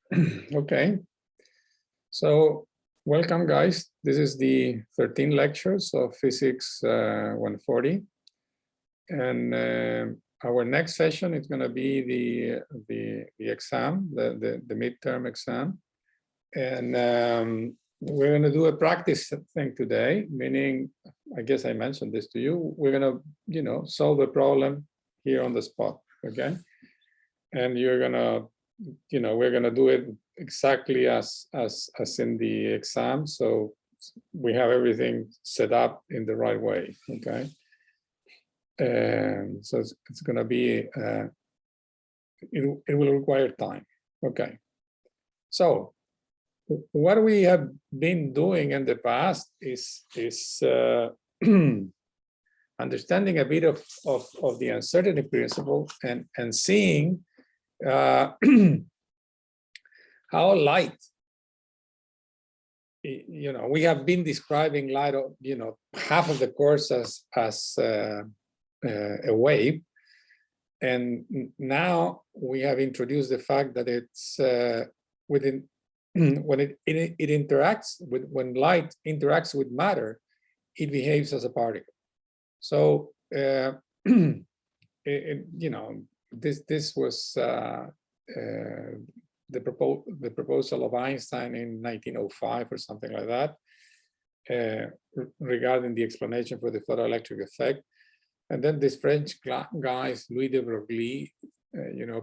Okay, so welcome guys. This is the 13 lectures of Physics 140. And our next session is going to be the exam, the midterm exam. And we're going to do a practice thing today, meaning, I guess I mentioned this to you, we're going to, solve a problem here on the spot, okay? And you're going to, we're going to do it exactly as in the exam. So we have everything set up in the right way, okay? And so it's going to be, it will require time, okay? So what we have been doing in the past is understanding a bit of the uncertainty principle and seeing how light, we have been describing light, half of the course as a wave, and now we have introduced the fact that it's when light interacts with matter, it behaves as a particle. So this was the proposal of Einstein in 1905 or something like that, regarding the explanation for the photoelectric effect. And then this French guys, Louis de Broglie,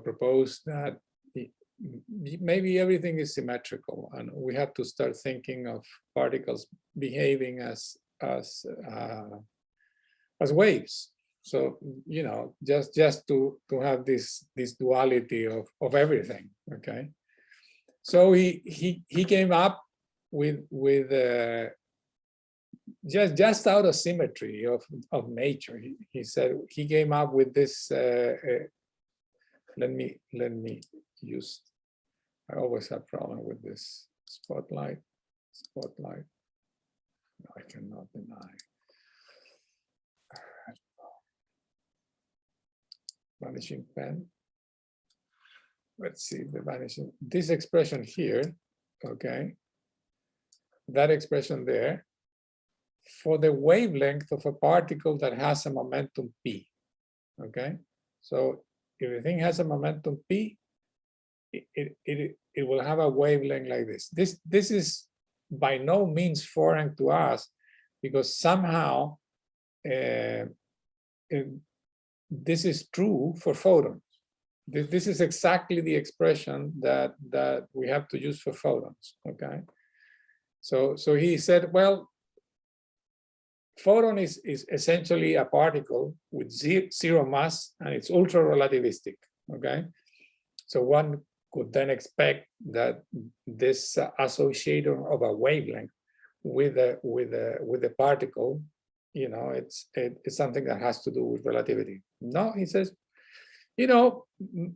proposed that maybe everything is symmetrical, and we have to start thinking of particles behaving as waves. So just to have this duality of everything, okay? So he came up with just out of symmetry of nature. He said he came up with this. Let me use. I always have problem with this spotlight. No, I cannot deny. Vanishing pen. Let's see the vanishing. This expression here, okay, that expression there, for the wavelength of a particle that has a momentum p, okay? So if a thing has a momentum p, it will have a wavelength like this. This is by no means foreign to us, because somehow this is true for photons. This is exactly the expression that we have to use for photons, okay? So he said, well, photon is essentially a particle with zero mass, and it's ultra relativistic, okay? So one could then expect that this association of a wavelength with a particle, it's something that has to do with relativity. No, he says,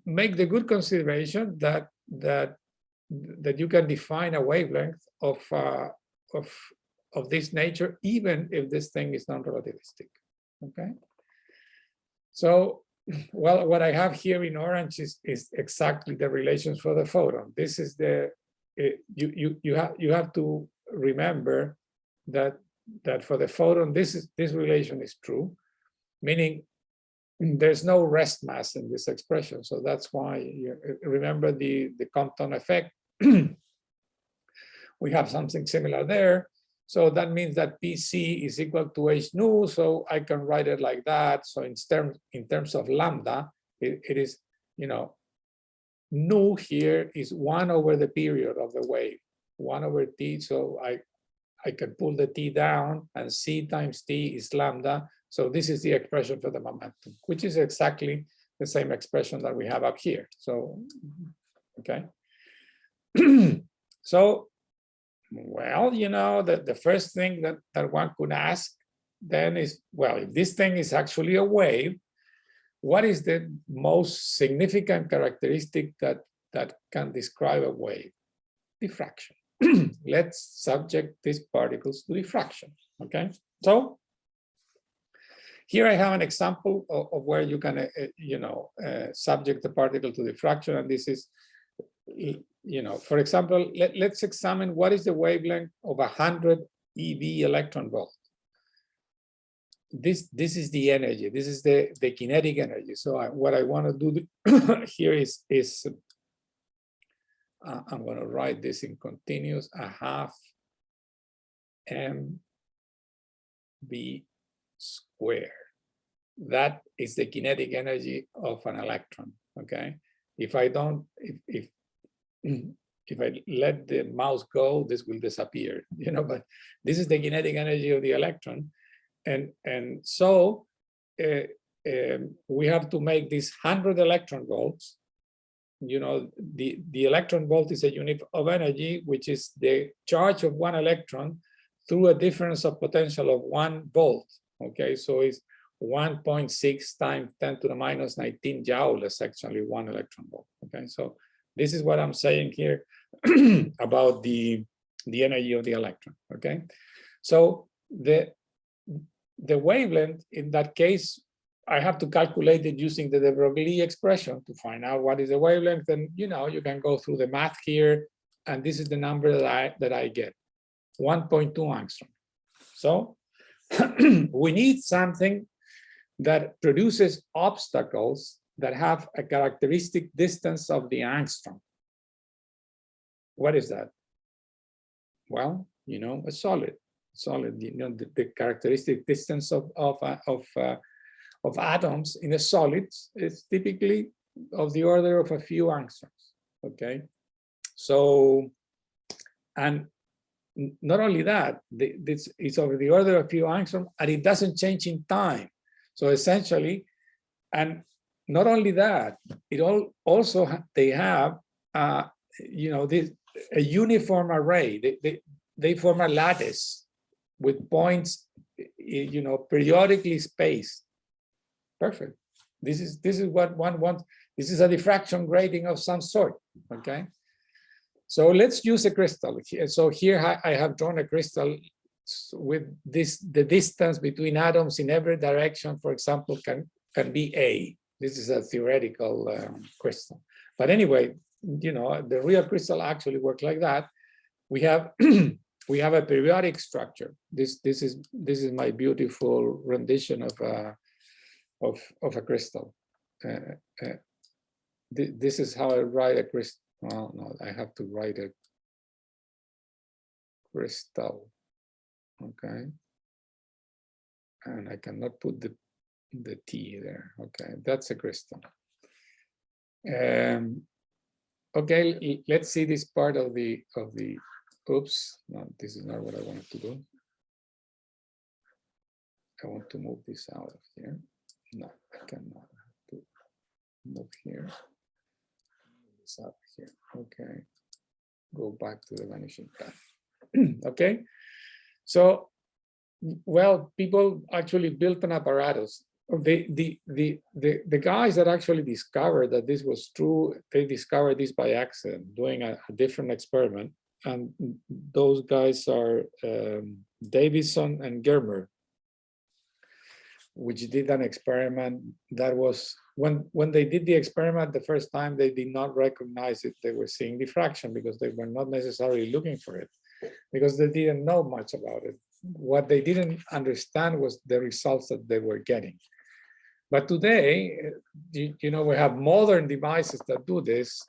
make the good consideration that you can define a wavelength of this nature, even if this thing is non-relativistic, okay? So, well, what I have here in orange is exactly the relations for the photon. This is you have to remember that for the photon, this relation is true, meaning there's no rest mass in this expression. So that's why you remember the Compton effect. We have something similar there. So that means that PC is equal to H nu. So I can write it like that. So in terms of lambda, it is, nu here is 1 over the period of the wave, 1 over t. So I can pull the t down, and c times t is lambda. So this is the expression for the momentum, which is exactly the same expression that we have up here. So, okay. So, well, the first thing that one could ask then is, well, if this thing is actually a wave, what is the most significant characteristic that can describe a wave? Diffraction. Let's subject these particles to diffraction, okay? So here I have an example of where you can, subject the particle to diffraction, and this is, you know, for example, let's examine what is the wavelength of 100 eV electron volt. This is the energy. This is the kinetic energy. So what I want to do here is I'm going to write this in continuous, a half mv squared. That is the kinetic energy of an electron. Okay. If I don't, if I let the mouse go, this will disappear. You know, but this is the kinetic energy of the electron. And so we have to make this 100 electron volts. You know, the electron volt is a unit of energy, which is the charge of one electron through a difference of potential of 1 volt. Okay, so it's 1.6 times 10 to the minus 19 joule is actually 1 electron volt. Okay, so this is what I'm saying here about the energy of the electron. Okay, so the wavelength in that case, I have to calculate it using the Broglie expression to find out what is the wavelength. And you know, you can go through the math here, and this is the number that I get, 1.2 angstrom. So we need something that produces obstacles that have a characteristic distance of the angstrom. What is that? Well, you know, a solid, you know, the characteristic distance of atoms in a solid is typically of the order of a few angstroms. Okay, so, and not only that, this is over the order of a few angstroms, and it doesn't change in time. So essentially, and not only that, it also they have you know, a uniform array. They form a lattice with points, you know, periodically spaced. Perfect. This is what one wants. This is a diffraction grating of some sort. Okay. So let's use a crystal. So here I have drawn a crystal with the distance between atoms in every direction, for example, can be A. This is a theoretical crystal. But anyway, you know, the real crystal actually works like that. We have we have a periodic structure. This is my beautiful rendition of a crystal. This is how I write a crystal. Well, no, I have to write a crystal. Okay, and I cannot put the T there. Okay, that's a crystal. Okay, let's see this part of the. Oops, no, this is not what I wanted to do. I want to move this out of here. No, I cannot. I have to move here. Move this up here. Okay, go back to the vanishing path. Okay, so, well, people actually built an apparatus. The guys that actually discovered that this was true, they discovered this by accident, doing a different experiment. And those guys are Davison and Germer, which did an experiment that was, when they did the experiment the first time, they did not recognize it. They were seeing diffraction because they were not necessarily looking for it, because they didn't know much about it. What they didn't understand was the results that they were getting. But today, you know, we have modern devices that do this.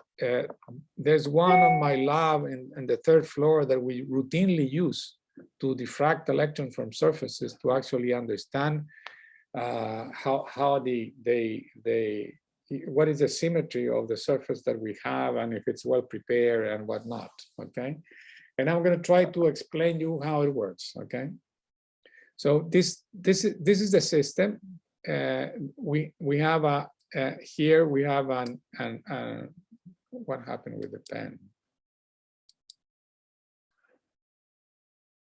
There's one on my lab in the 3rd floor that we routinely use to diffract electrons from surfaces to actually understand how what is the symmetry of the surface that we have, and if it's well prepared and whatnot. Okay, and I'm going to try to explain you how it works. Okay, so this is the system. We have a here we have an what happened with the pen?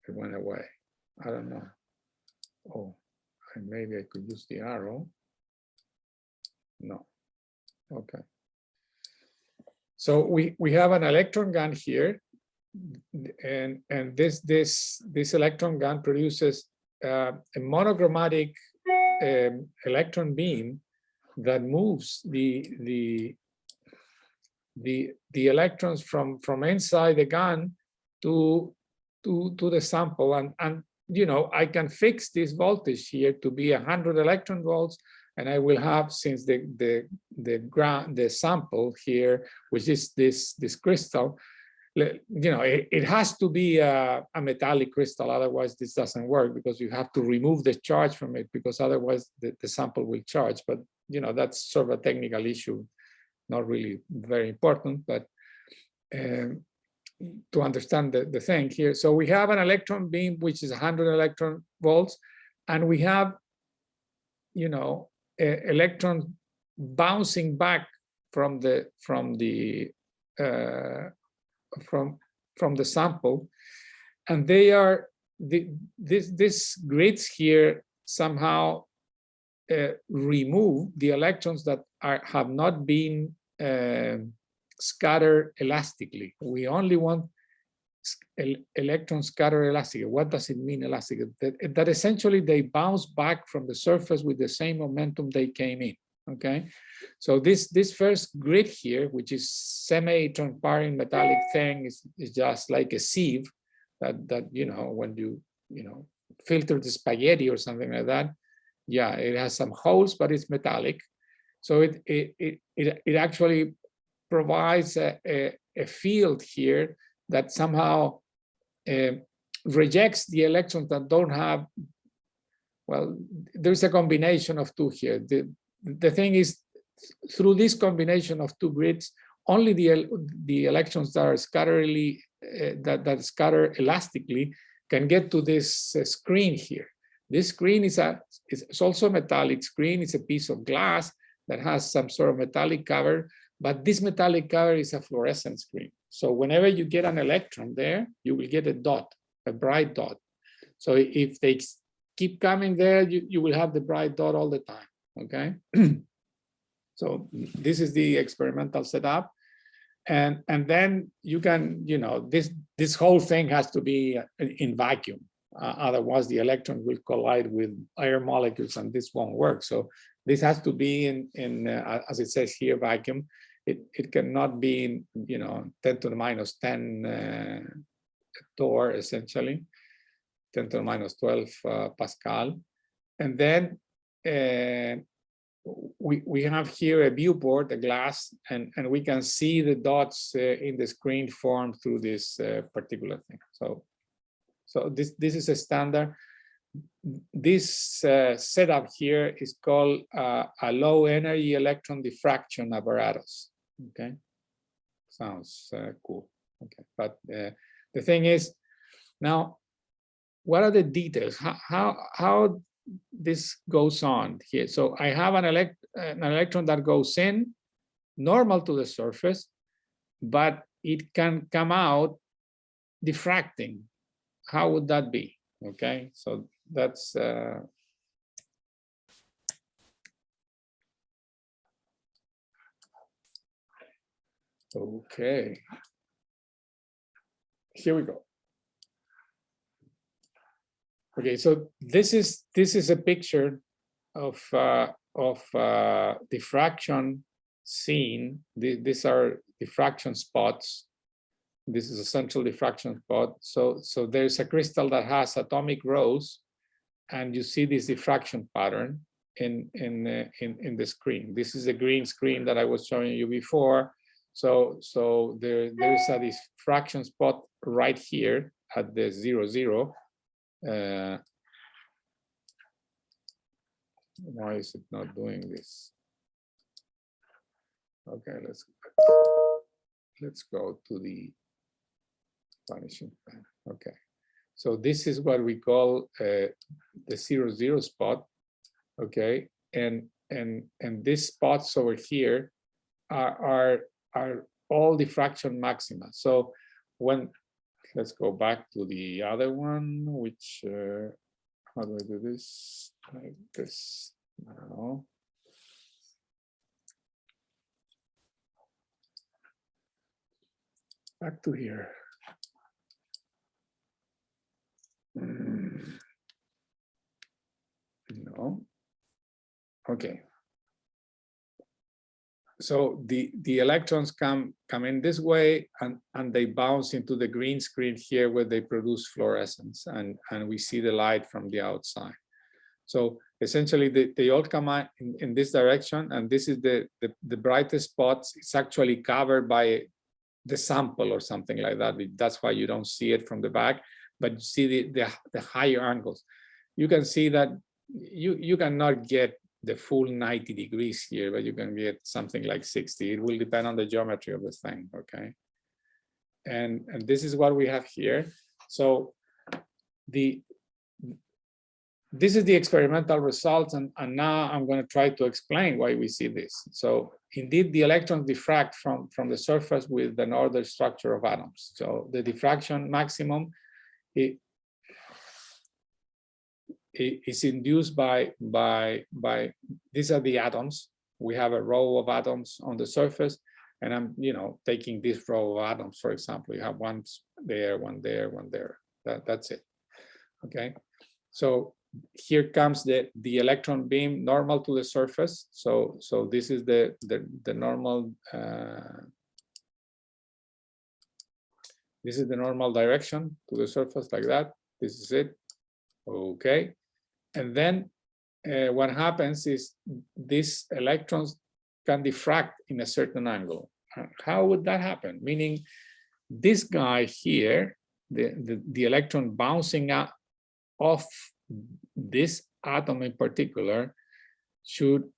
It went away. I don't know. Oh, maybe I could use the arrow. No. Okay. So we have an electron gun here, and this electron gun produces a monochromatic electron beam that moves the the electrons from inside the gun to the sample, and you know, I can fix this voltage here to be 100 electron volts, and I will have, since the sample here, which is this crystal, you know, it has to be a metallic crystal, otherwise this doesn't work, because you have to remove the charge from it, because otherwise the sample will charge. But you know, that's sort of a technical issue, not really very important, but to understand the thing here. So we have an electron beam which is 100 electron volts, and we have, you know, electrons bouncing back from the sample, and they are these grids here somehow remove the electrons that have not been scattered elastically. We only want electrons scattered elastically. What does it mean, elastic? That essentially they bounce back from the surface with the same momentum they came in. Okay, so this first grid here, which is semi-transparent metallic thing, is just like a sieve that you know, when you know, filter the spaghetti or something like that. Yeah, it has some holes, but it's metallic. So it actually provides a field here that somehow rejects the electrons that don't have, well, there's a combination of two here. The thing is, through this combination of two grids, only the electrons that are that scatter elastically can get to this screen here. This screen is also a metallic screen. It's a piece of glass that has some sort of metallic cover, but this metallic cover is a fluorescent screen. So whenever you get an electron there, you will get a dot, a bright dot. So if they keep coming there, you will have the bright dot all the time, okay? So this is the experimental setup. And then you can, you know, this whole thing has to be in vacuum. Otherwise, the electron will collide with air molecules, and this won't work. So this has to be in as it says here, vacuum. It cannot be in, you know, 10 to the minus 10 torr, essentially, 10 to the minus 12 Pascal. And then we have here a viewport, a glass, and we can see the dots in the screen formed through this particular thing. So this is a standard. This setup here is called a low energy electron diffraction apparatus. Okay, sounds cool. Okay, but the thing is, now, what are the details? How this goes on here? So I have an electron that goes in, normal to the surface, but it can come out diffracting. How would that be? Okay, so that's okay. Here we go. Okay, so this is a picture of diffraction scene. These are diffraction spots. This is a central diffraction spot. So there's a crystal that has atomic rows, and you see this diffraction pattern in the screen. This is a green screen that I was showing you before. So there's a diffraction spot right here at the 0, 0. Why is it not doing this? Okay, let's go to the vanishing point. Okay, so this is what we call the 0, 0 spot. Okay, and these spots over here are all diffraction maxima. So when, let's go back to the other one, which how do I do this? Like this. No. Back to here. No. Okay. So the electrons come in this way, and they bounce into the green screen here where they produce fluorescence, and we see the light from the outside. So essentially they all come out in this direction, and this is the brightest spots. It's actually covered by the sample or something like that. That's why you don't see it from the back, but you see the higher angles. You can see that you cannot get the full 90 degrees here, but you can get something like 60. It will depend on the geometry of the thing, okay? And this is what we have here. So this is the experimental results, and now I'm going to try to explain why we see this. So indeed, the electrons diffract from the surface with an ordered structure of atoms. So the diffraction maximum is induced by these are the atoms. We have a row of atoms on the surface, and I'm taking this row of atoms, for example. You have one there, one there, one there. That's it. Okay. So here comes the electron beam normal to the surface. So this is the normal this is the normal direction to the surface, like that. This is it. Okay. And then what happens is these electrons can diffract in a certain angle. How would that happen? Meaning this guy here, the electron bouncing out off this atom in particular should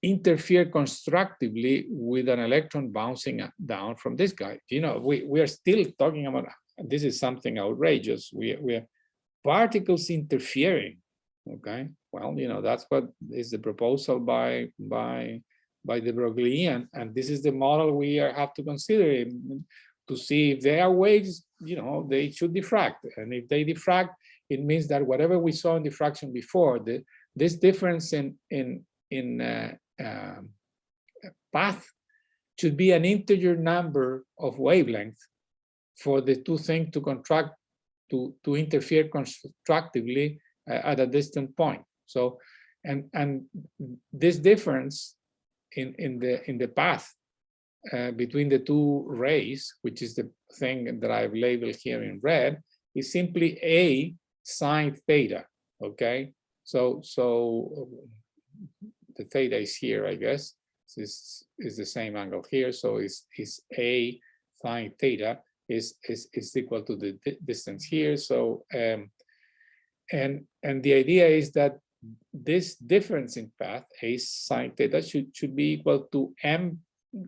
interfere constructively with an electron bouncing down from this guy. We are still talking about, this is something outrageous. We have particles interfering. Okay, well, that's what is the proposal by the Broglie, and this is the model we have to consider to see if they are waves. They should diffract, and if they diffract, it means that whatever we saw in diffraction before, this difference in path should be an integer number of wavelength for the two things to contract, to interfere constructively at a distant point. So, and this difference in the path between the two rays, which is the thing that I've labeled here in red, is simply a sine theta. Okay, so the theta is here, I guess. This is the same angle here, so is a sine theta is equal to the distance here. So and the idea is that this difference in path, a sine theta, should be equal to m,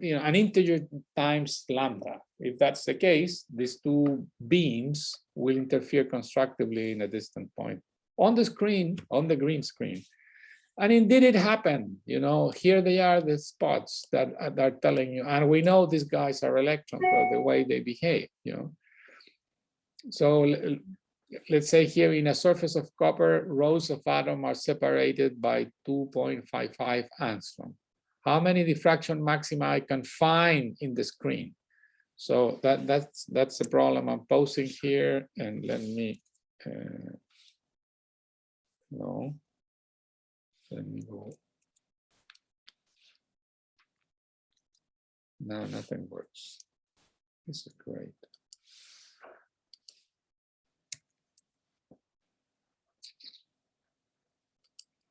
an integer times lambda. If that's the case, these two beams will interfere constructively in a distant point on the screen, on the green screen. And indeed it happened. Here they are, the spots that are telling you, and we know these guys are electrons by the way they behave. So let's say here in a surface of copper, rows of atoms are separated by 2.55 angstrom. How many diffraction maxima I can find in the screen? So that's the problem I'm posing here. And let me let me go. No, nothing works. This is great.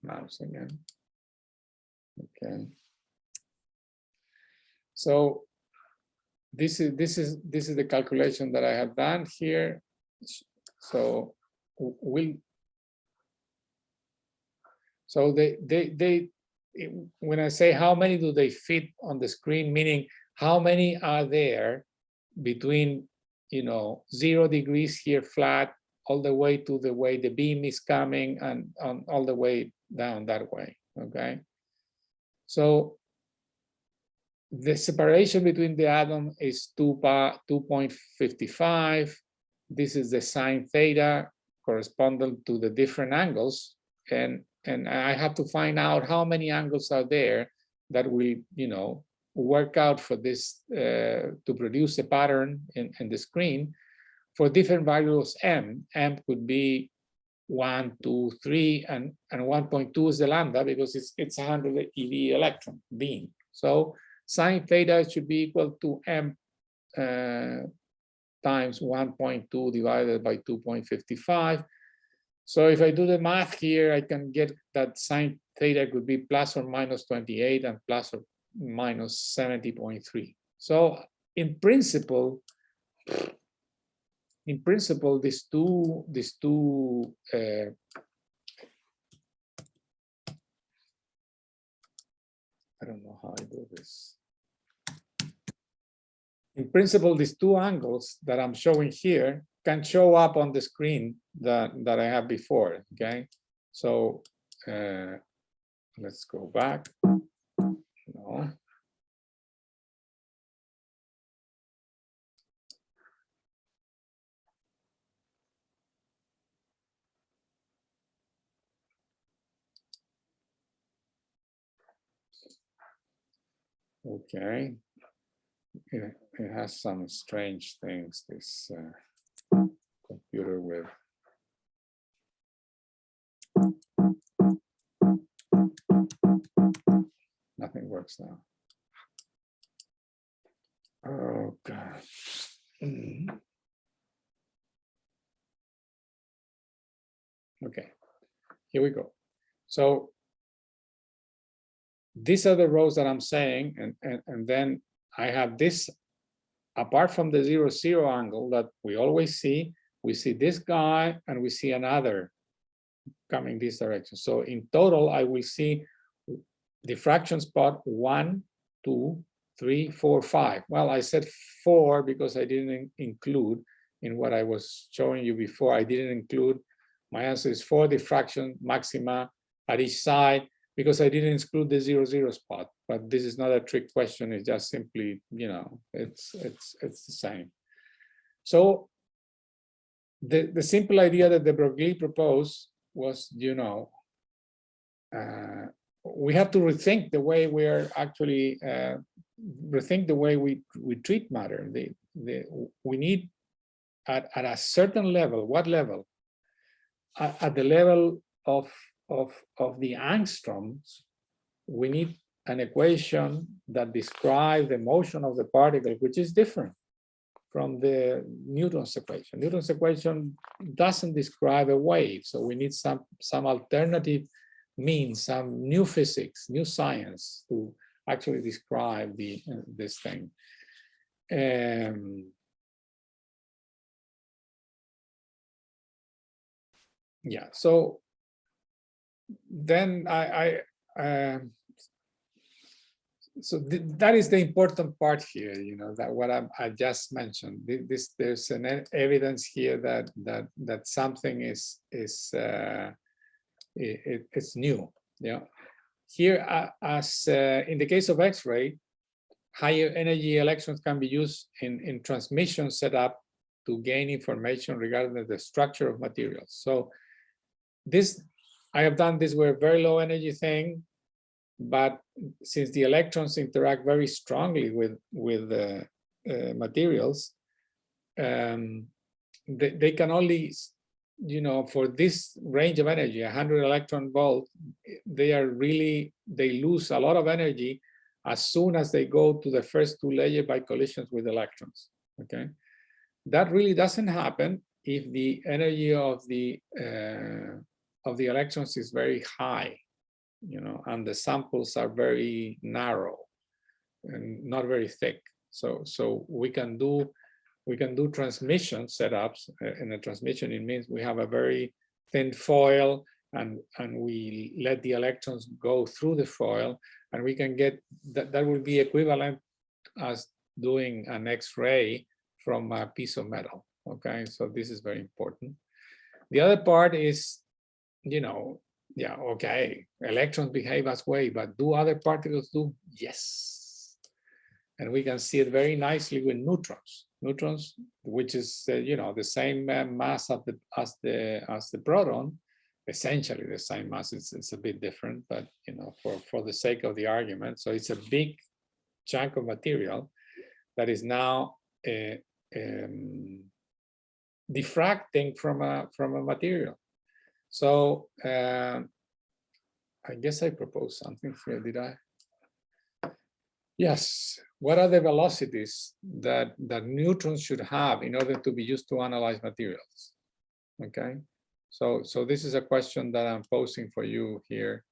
Mouse again. Okay. So this is the calculation that I have done here. So they when I say how many do they fit on the screen, meaning how many are there between 0 degrees here flat all the way to the way the beam is coming, and all the way down that way. Okay, so the separation between the atom is 2.55. This is the sine theta corresponding to the different angles, and I have to find out how many angles are there that will work out for this to produce a pattern in the screen for different values m. M could be 1, 2, 3, and 1.2 is the lambda because it's 100 eV electron beam. So sine theta should be equal to m times 1.2 divided by 2.55. So if I do the math here, I can get that sine theta could be plus or minus 28 and plus or minus 70.3. So in principle, these two I don't know how I do this. In principle, these two angles that I'm showing here can show up on the screen that I have before. Okay, so let's go back. No. Okay, it has some strange things, this computer with. Nothing works now. Oh, God. Okay, here we go. So these are the rows that I'm saying, and then I have this, apart from the 0, 0 angle that we always see, we see this guy and we see another coming this direction. So in total, I will see diffraction spot 1, 2, 3, 4, 5. Well, I said 4 because I didn't include in what I was showing you before. I didn't include, my answer is 4 diffraction maxima at each side because I didn't include the 0, 0 spot. But this is not a trick question. It's just simply, you know, it's the same. So the simple idea that the Broglie proposed was, you know, we have to rethink the way we are actually rethink the way we treat matter. We need at a certain level. What level? At the level of the angstroms, we need an equation that describes the motion of the particle, which is different from the Newton's equation. Newton's equation doesn't describe a wave, so we need some alternative means, some new physics, new science to actually describe this thing. Yeah, so then that is the important part here, you know, that what I just mentioned. There's an evidence here that something is it's new. Yeah, here as in the case of X-ray, higher energy electrons can be used in transmission setup to gain information regarding the structure of materials. So this, I have done this with a very low energy thing, but since the electrons interact very strongly with materials, they can only, you know, for this range of energy, 100 electron volt, they lose a lot of energy as soon as they go to the first two layers by collisions with electrons. Okay, that really doesn't happen if the energy of the electrons is very high, you know, and the samples are very narrow and not very thick. So we can do transmission setups. In a transmission, it means we have a very thin foil and we let the electrons go through the foil, and we can get that will be equivalent as doing an X-ray from a piece of metal. Okay, so this is very important. The other part is, you know, yeah, okay, electrons behave as way, but do other particles do? Yes. And we can see it very nicely with neutrons. Neutrons, which is you know, the same mass as the proton, essentially the same mass. It's a bit different, but you know, for the sake of the argument, so it's a big chunk of material that is now diffracting from a material. So I guess I proposed something here, did I? Yes. What are the velocities that neutrons should have in order to be used to analyze materials? Okay. So this is a question that I'm posing for you here.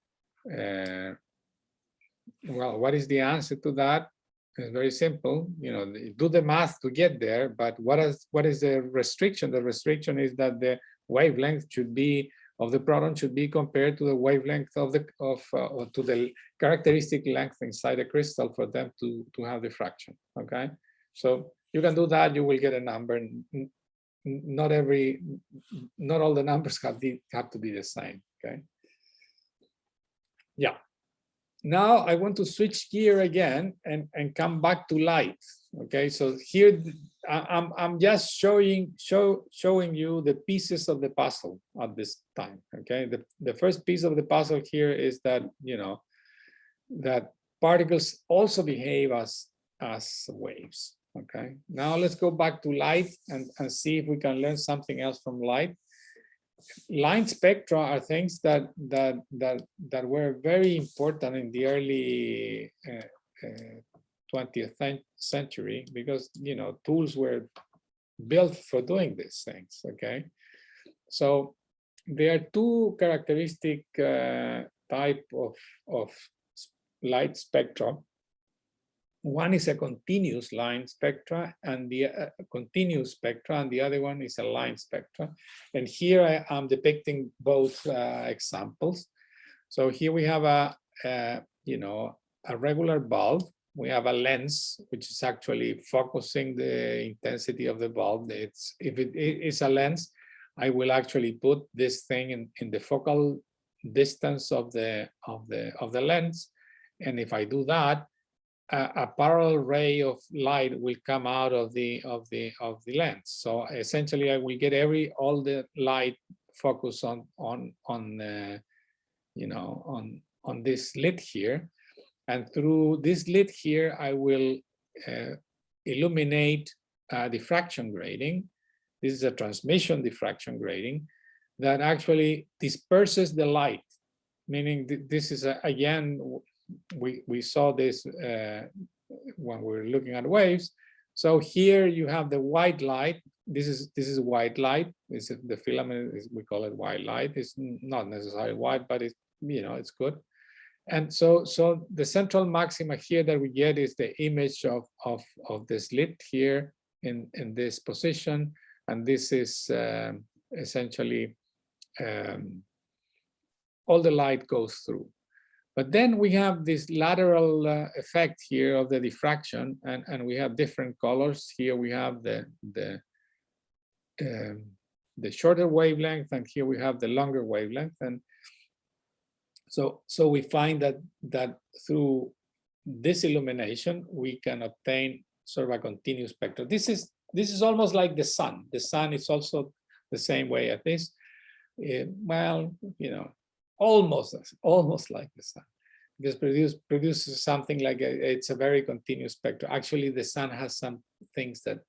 Well, what is the answer to that? It's very simple. You know, do the math to get there. But what is the restriction? The restriction is that the wavelength should be of the proton should be compared to the wavelength of the to the characteristic length inside the crystal for them to have diffraction. Okay, so you can do that. You will get a number. Not all the numbers have to be the same. Okay. Yeah. Now I want to switch gear again and come back to light. Okay, so here I'm just showing you the pieces of the puzzle at this time. Okay, the first piece of the puzzle here is that, you know, that particles also behave as waves. Okay, now let's go back to light and see if we can learn something else from light. Line spectra are things that were very important in the early 20th century, because, you know, tools were built for doing these things. Okay, so there are two characteristic type of light spectra. One is a continuous line spectra and the continuous spectra, and the other one is a line spectra. And here I am depicting both examples. So here we have a regular bulb. We have a lens, which is actually focusing the intensity of the bulb. If it is a lens, I will actually put this thing in the focal distance of the lens. And if I do that, a parallel ray of light will come out of the lens. So essentially, I will get all the light focus on this slit here, and through this slit here, I will illuminate diffraction grating. This is a transmission diffraction grating that actually disperses the light, meaning this is again. We saw this when we were looking at waves. So here you have the white light. This is white light. This is the filament. We call it white light. It's not necessarily white, but it's, you know, it's good. And so the central maxima here that we get is the image of the slit here in this position, and this is essentially all the light goes through. But then we have this lateral effect here of the diffraction, and we have different colors. Here we have the shorter wavelength, and here we have the longer wavelength. And so we find that through this illumination, we can obtain sort of a continuous spectrum. This is almost like the sun. The sun is also the same way as this. Well, you know, almost like the sun, because produces something like it's a very continuous spectrum. Actually, the sun has some things that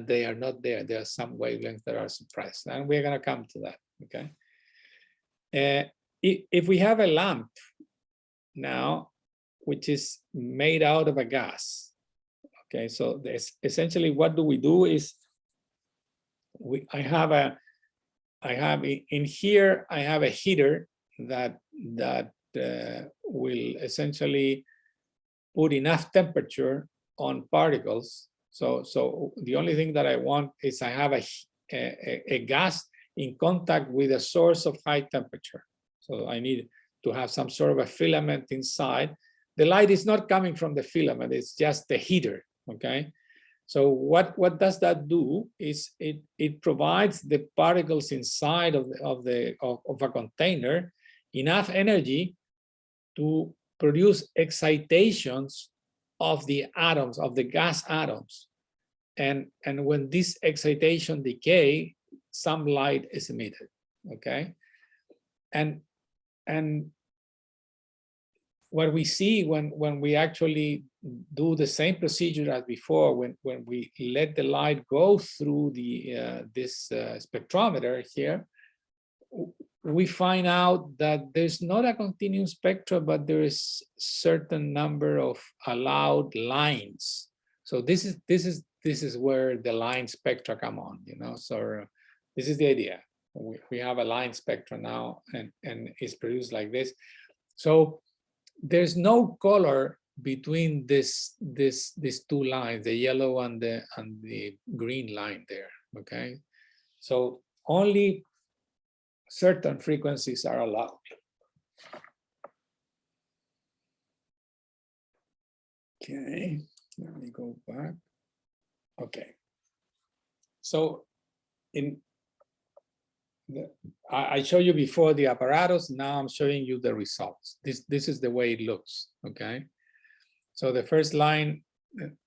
they are not there. There are some wavelengths that are suppressed, and we're going to come to that. Okay. If we have a lamp now, which is made out of a gas, okay. So essentially, what do we do is I have in here I have a heater that will essentially put enough temperature on particles. So the only thing that I want is I have a gas in contact with a source of high temperature. So I need to have some sort of a filament inside. The light is not coming from the filament, it's just the heater. Okay. So what does that do is it provides the particles inside of a container enough energy to produce excitations of the atoms, of the gas atoms. And when this excitation decay, some light is emitted. Okay. And what we see when we actually do the same procedure as before, when we let the light go through this spectrometer here, we find out that there's not a continuum spectra, but there is certain number of allowed lines. So this is where the line spectra come on, you know. So this is the idea. We have a line spectra now, and it's produced like this. So there's no color between these two lines, the yellow and the green line there. Okay, so only certain frequencies are allowed. Okay, let me go back. Okay, so I showed you before the apparatus. Now I'm showing you the results. This is the way it looks. Okay, so the first line,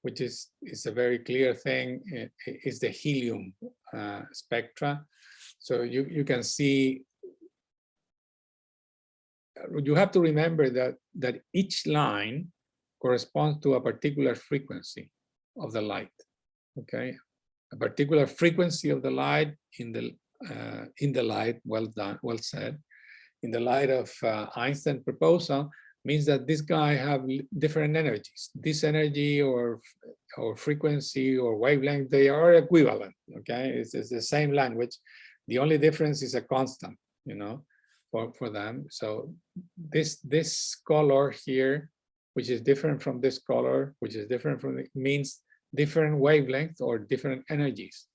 which is a very clear thing, is the helium spectra. So you can see, you have to remember that each line corresponds to a particular frequency of the light. Okay, a particular frequency of the light in the light. Well done, well said. In the light of Einstein's proposal means that this guy have different energies. This energy or frequency or wavelength, they are equivalent. Okay, it's the same language. The only difference is a constant, you know, for them. So this color here, which is different from this color, which is different from means different wavelengths or different energies.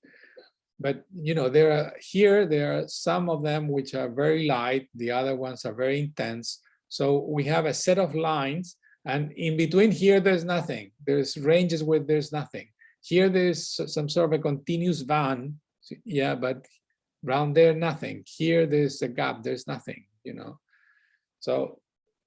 But you know, there are some of them which are very light, the other ones are very intense. So we have a set of lines, and in between here there's nothing. There's ranges where there's nothing. Here there's some sort of a continuous band, yeah, but around there nothing. Here there's a gap, there's nothing, you know. So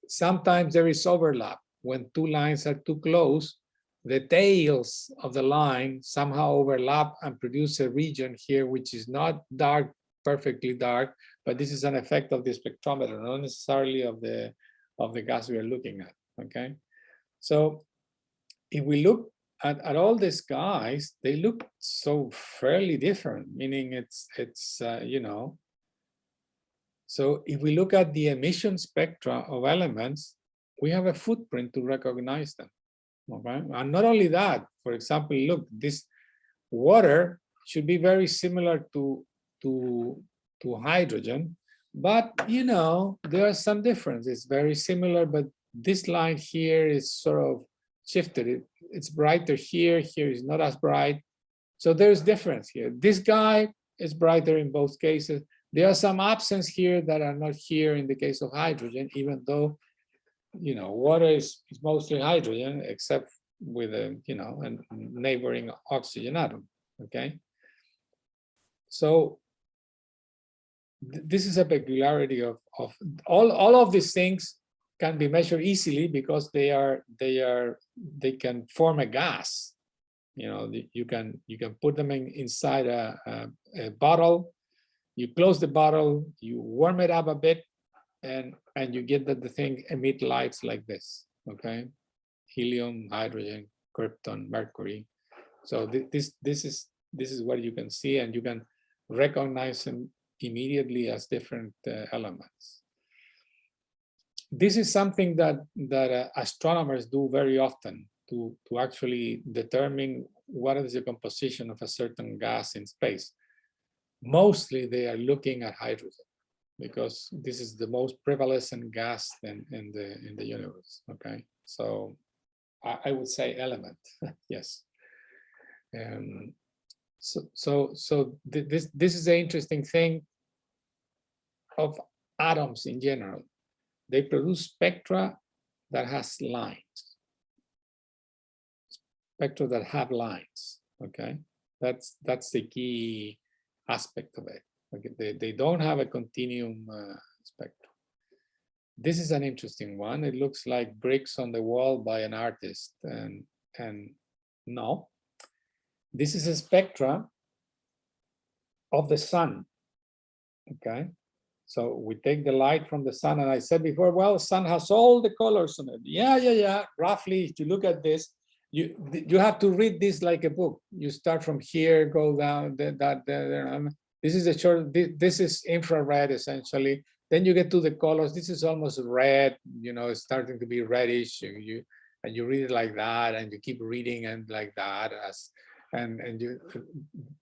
sometimes there is overlap. When two lines are too close, the tails of the line somehow overlap and produce a region here which is not dark, perfectly dark, but this is an effect of the spectrometer, not necessarily of the gas we are looking at. Okay, so if we look at all these guys, they look so fairly different, meaning it's you know. So if we look at the emission spectra of elements, we have a footprint to recognize them. Okay, and not only that, for example, look, this water should be very similar to hydrogen, but you know, there are some differences. It's very similar, but this line here is sort of shifted. It's brighter here, here is not as bright. So there's difference here. This guy is brighter in both cases. There are some absence here that are not here in the case of hydrogen, even though, you know, water is mostly hydrogen, except with a, you know, a neighboring oxygen atom. Okay, so this is a peculiarity of all of these things can be measured easily because they can form a gas. You know, you can put them inside a bottle. You close the bottle, you warm it up a bit, and you get that the thing emit lights like this. Okay, helium, hydrogen, krypton, mercury. So this is what you can see, and you can recognize them immediately as different elements. This is something that astronomers do very often to actually determine what is the composition of a certain gas in space. Mostly they are looking at hydrogen because this is the most prevalent gas in the universe. Okay, so I would say element. Yes. So this is an interesting thing of atoms in general. They produce spectra that has lines, spectra that have lines. Okay, that's the key aspect of it. Okay, they don't have a continuum spectrum. This is an interesting one. It looks like bricks on the wall by an artist, and no, this is a spectra of the sun. Okay, so we take the light from the sun, and I said before, well, the sun has all the colors on it. Yeah. Roughly, if you look at this, you have to read this like a book. You start from here, go down, This is a short, this is infrared essentially. Then you get to the colors. This is almost red, you know, it's starting to be reddish. And you read it like that, and you keep reading and like that, and you,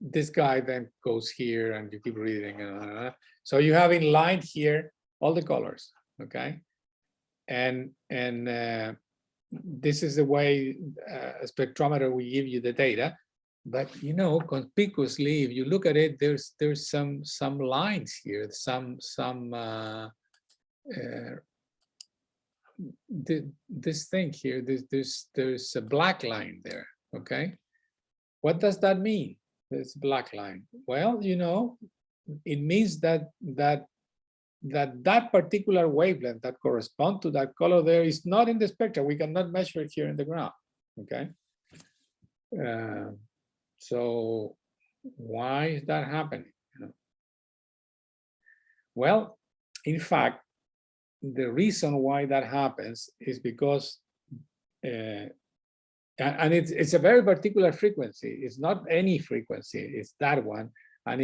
this guy then goes here, and you keep reading. So you have in line here all the colors, okay? And this is the way a spectrometer will give you the data. But you know, conspicuously, if you look at it, there's some lines here, this thing here. There's a black line there. Okay, what does that mean? This black line. Well, you know, it means that particular wavelength that corresponds to that color there is not in the spectrum. We cannot measure it here in the ground. Okay. So why is that happening? You know? Well, in fact, the reason why that happens is because, and it's a very particular frequency. It's not any frequency. It's that one, and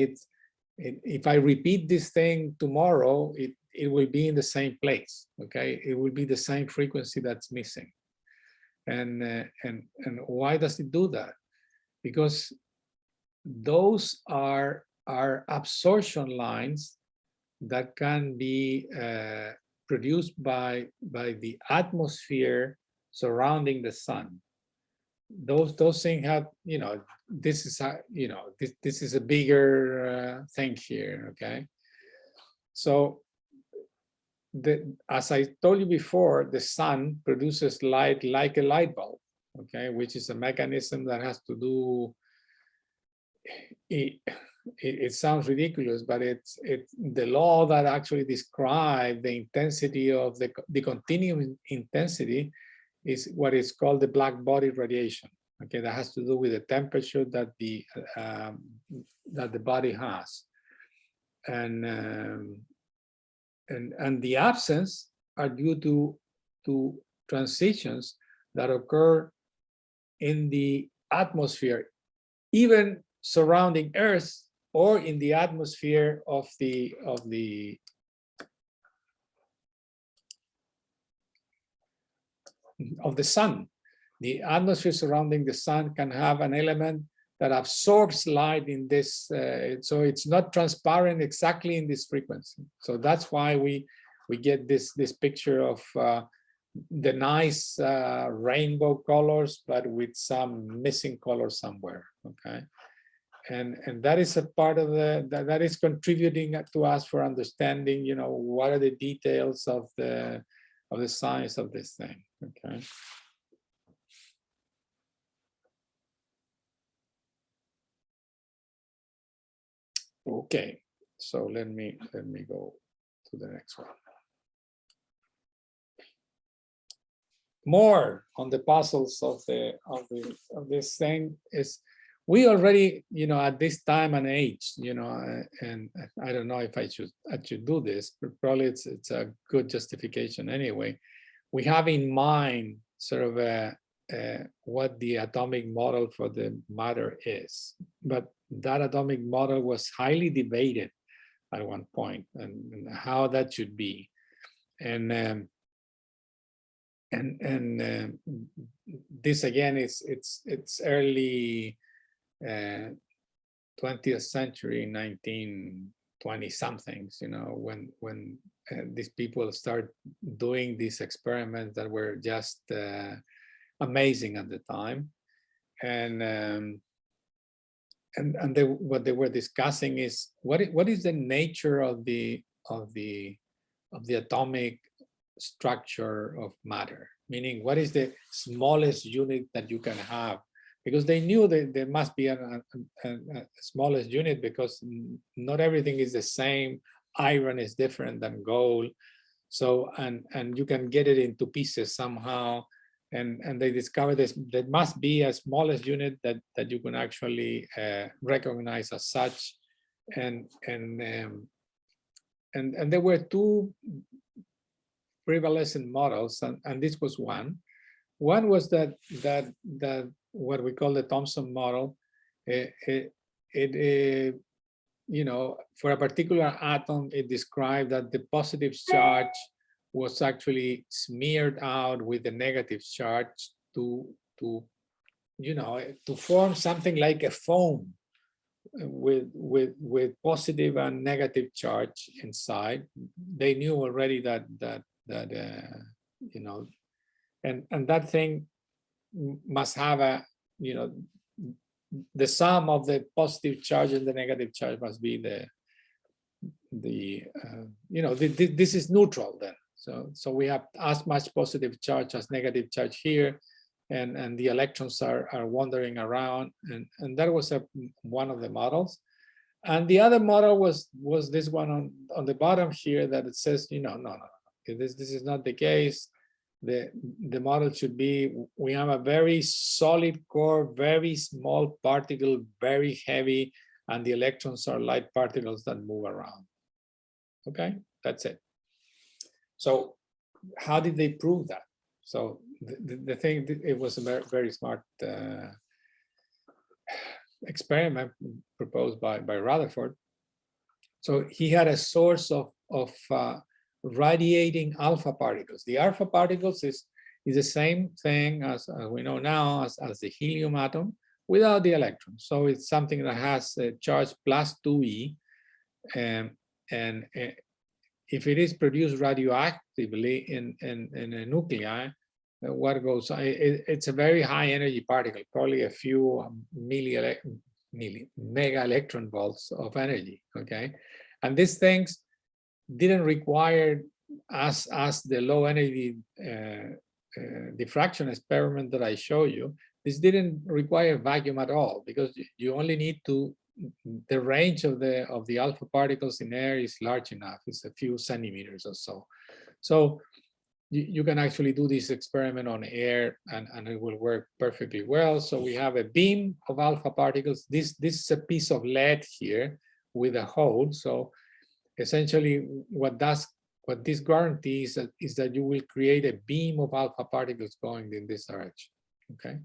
if I repeat this thing tomorrow, it will be in the same place. Okay, it will be the same frequency that's missing. And why does it do that? Because those are absorption lines that can be produced by the atmosphere surrounding the sun. Those things have, you know, this is you know, this is a bigger thing here. Okay, so as I told you before, the sun produces light like a light bulb. Okay, which is a mechanism that has to do. It sounds ridiculous, but it's the law that actually describes the intensity of the continuum intensity is what is called the black body radiation. Okay, that has to do with the temperature that the body has, and the absence are due to transitions that occur in the atmosphere, even surrounding Earth, or in the atmosphere of the sun. The atmosphere surrounding the sun can have an element that absorbs light in this, so it's not transparent exactly in this frequency. So that's why we get this picture of the nice rainbow colors, but with some missing colors somewhere. Okay, and that is a part of that is contributing to us for understanding, you know, what are the details of the science of this thing. Okay. Okay, so let me go to the next one. More on the puzzles of this thing is, we already, you know, at this time and age, you know, and I don't know if I should do this, but probably it's a good justification anyway. We have in mind sort of what the atomic model for the matter is, but that atomic model was highly debated at one point, and how that should be, and this again is it's early 20th century, 1920 somethings, you know, when these people start doing these experiments that were just amazing at the time, and what they were discussing is what is the nature of the atomic structure of matter, meaning what is the smallest unit that you can have, because they knew that there must be a smallest unit, because not everything is the same. Iron is different than gold, so and you can get it into pieces somehow, and they discovered this, there must be a smallest unit that you can actually recognize as such, and there were two prevalent models, and this was one. One was that what we call the Thomson model. It you know, for a particular atom, it described that the positive charge was actually smeared out with the negative charge to you know, to form something like a foam with positive and negative charge inside. They knew already that you know, and that thing must have a, you know, the sum of the positive charge and the negative charge must be you know, this is neutral then. So we have as much positive charge as negative charge here, and the electrons are wandering around, and that was one of the models. And the other model was this one on the bottom here, that it says, you know, no, this is not the case. The model should be, we have a very solid core, very small particle, very heavy, and the electrons are light particles that move around. Okay, that's it. So how did they prove that? So the thing, it was a very smart experiment proposed by Rutherford. So he had a source of radiating alpha particles. The alpha particles is the same thing as we know now as the helium atom without the electron. So it's something that has a charge plus 2e, and if it is produced radioactively in a nuclei, what goes on? It's a very high energy particle, probably a few mega electron volts of energy. Okay, and these things didn't require, as the low energy diffraction experiment that I show you, this didn't require vacuum at all, because you only need to, the range of the alpha particles in air is large enough. It's a few centimeters or so. So you can actually do this experiment on air, and it will work perfectly well. So we have a beam of alpha particles. This is a piece of lead here with a hole. So essentially what this guarantees is that you will create a beam of alpha particles going in this direction. Okay,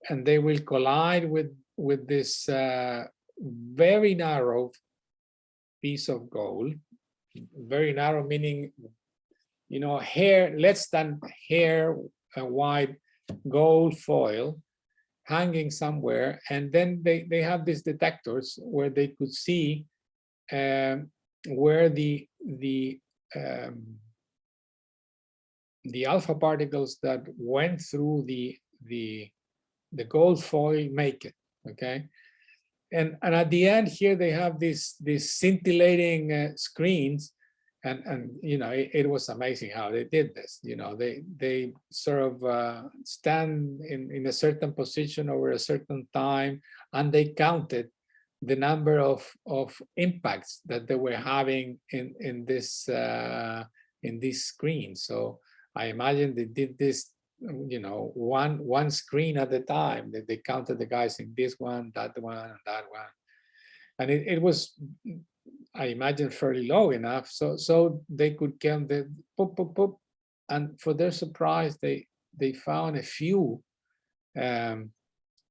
and they will collide with this very narrow piece of gold. Very narrow meaning, you know, hair, less than hair wide gold foil hanging somewhere, and then they have these detectors where they could see where the alpha particles that went through the gold foil make it. Okay, and at the end here they have these scintillating screens, and you know, it was amazing how they did this. You know, they sort of stand in a certain position over a certain time, and they counted the number of impacts that they were having in this screen. So I imagine they did this, you know, one screen at a time. They counted the guys in this one, that one, and that one, and it was, I imagine, fairly low enough so they could count the pop pop pop, and for their surprise they found a few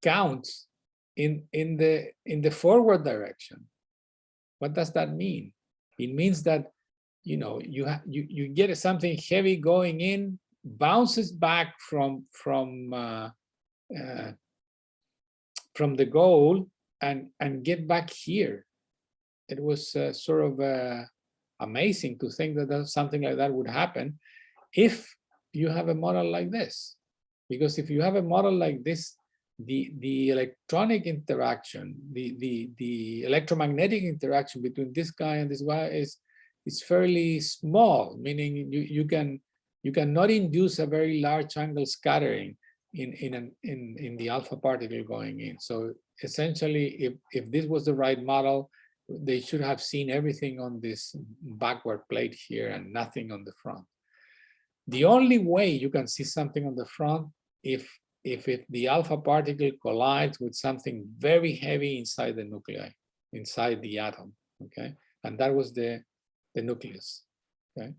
counts in the forward direction. What does that mean? It means that, you know, you get something heavy going in, bounces back from the goal and get back here. It was sort of amazing to think that something like that would happen if you have a model like this. Because if you have a model like this, the electronic interaction, the electromagnetic interaction between this guy and this guy is fairly small, meaning you cannot induce a very large angle scattering in the alpha particle going in. So essentially, if this was the right model, they should have seen everything on this backward plate here and nothing on the front. The only way you can see something on the front if the alpha particle collides with something very heavy inside the nuclei, inside the atom. Okay, and that was the nucleus. Okay,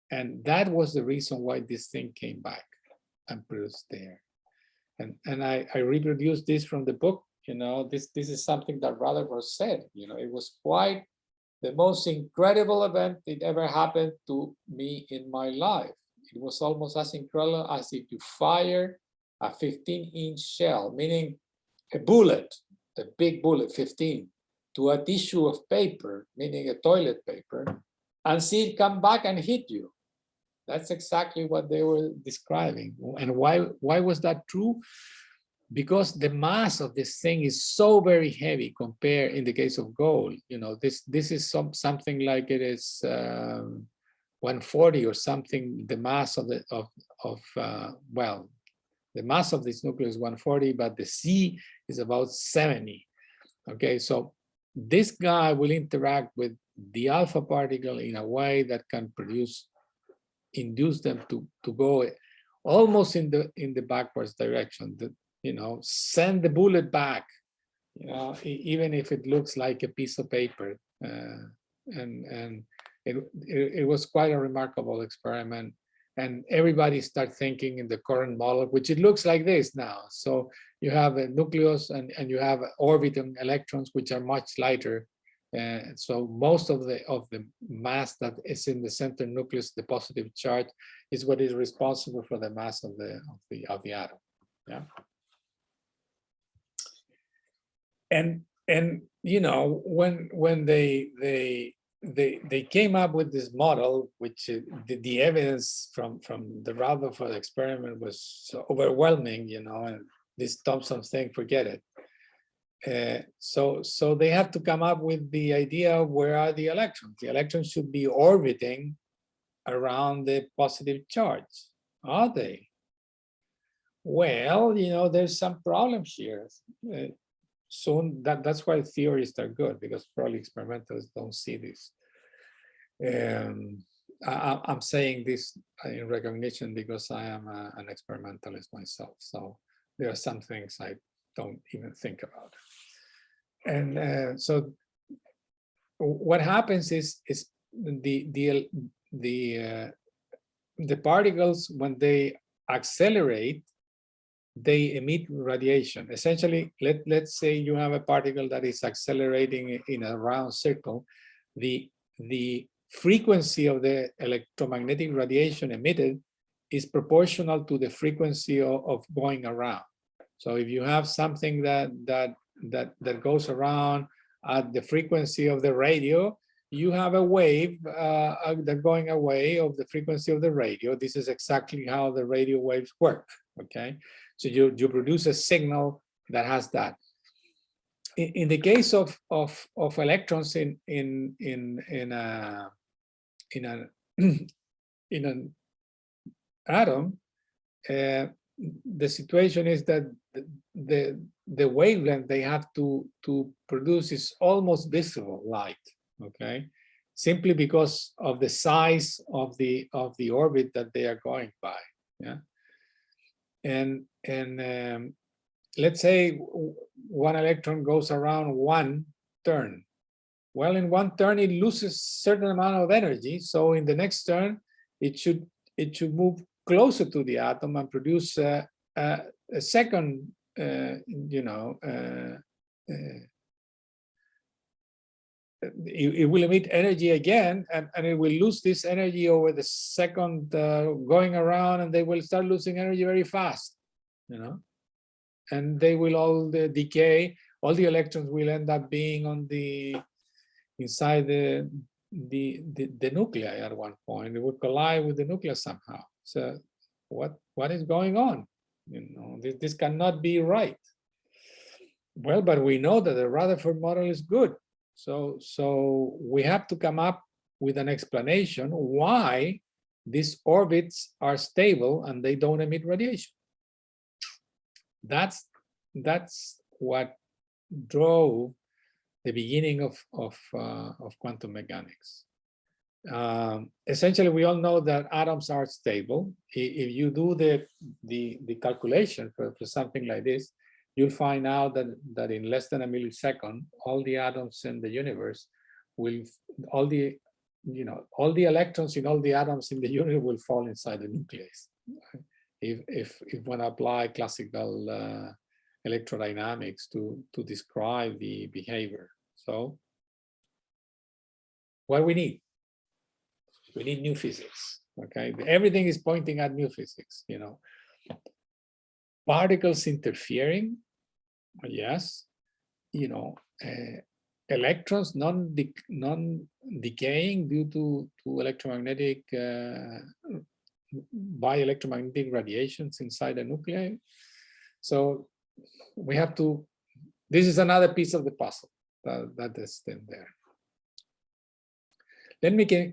and that was the reason why this thing came back and produced there. And I reproduced this from the book. you know, this is something that Rutherford said, you know, it was quite the most incredible event that ever happened to me in my life. It was almost as incredible as if you fire a 15-inch shell, meaning a bullet, a big bullet, 15, to a tissue of paper, meaning a toilet paper, and see it come back and hit you. That's exactly what they were describing. And why was that true? Because the mass of this thing is so very heavy compared, in the case of gold, you know, this is something like it is 140 or something. The mass of the well, the mass of this nucleus is 140, but the C is about 70. Okay, so this guy will interact with the alpha particle in a way that can induce them to go almost in the backwards direction. You know, send the bullet back, you know, even if it looks like a piece of paper. And it was quite a remarkable experiment. And everybody start thinking in the current model, which it looks like this now. So you have a nucleus and you have orbiting electrons, which are much lighter. So most of the mass that is in the center nucleus, the positive charge, is what is responsible for the mass of the atom. Yeah. And you know, when they came up with this model, which the evidence from the Rutherford experiment was so overwhelming, you know, and this Thomson thing, forget it. So they have to come up with the idea of where are the electrons. The electrons should be orbiting around the positive charge, are they? Well, you know, there's some problems here. So that's why theorists are good, because probably experimentalists don't see this. I'm saying this in recognition because I am an experimentalist myself. So there are some things I don't even think about. And so what happens is the particles, when they accelerate, they emit radiation. Essentially, let's say you have a particle that is accelerating in a round circle. The frequency of the electromagnetic radiation emitted is proportional to the frequency of going around. So if you have something that goes around at the frequency of the radio, you have a wave that going away of the frequency of the radio. This is exactly how the radio waves work. Okay, so you produce a signal that has that. In the case of electrons in an atom, the situation is that the wavelength they have to produce is almost visible light. Okay, simply because of the size of the orbit that they are going by. Yeah. And let's say one electron goes around one turn. Well, in one turn it loses a certain amount of energy, so in the next turn it should move closer to the atom and produce a second, it will emit energy again, and it will lose this energy over the second going around, and they will start losing energy very fast, you know, and they will all decay. All the electrons will end up being on inside the nuclei at one point. It will collide with the nucleus somehow. So what is going on? You know, this cannot be right. Well, but we know that the Rutherford model is good. So we have to come up with an explanation why these orbits are stable and they don't emit radiation. That's what drove the beginning of quantum mechanics. Essentially, we all know that atoms are stable. If you do the calculation for something like this, you'll find out that in less than a millisecond, all the atoms in the universe all the electrons in all the atoms in the universe will fall inside the nucleus. If one apply classical electrodynamics to describe the behavior. So what we need new physics. Okay, everything is pointing at new physics. You know, particles interfering, yes. You know, electrons non-decaying due to electromagnetic by electromagnetic radiations inside the nuclei. So we have to. This is another piece of the puzzle that is in there. Let me go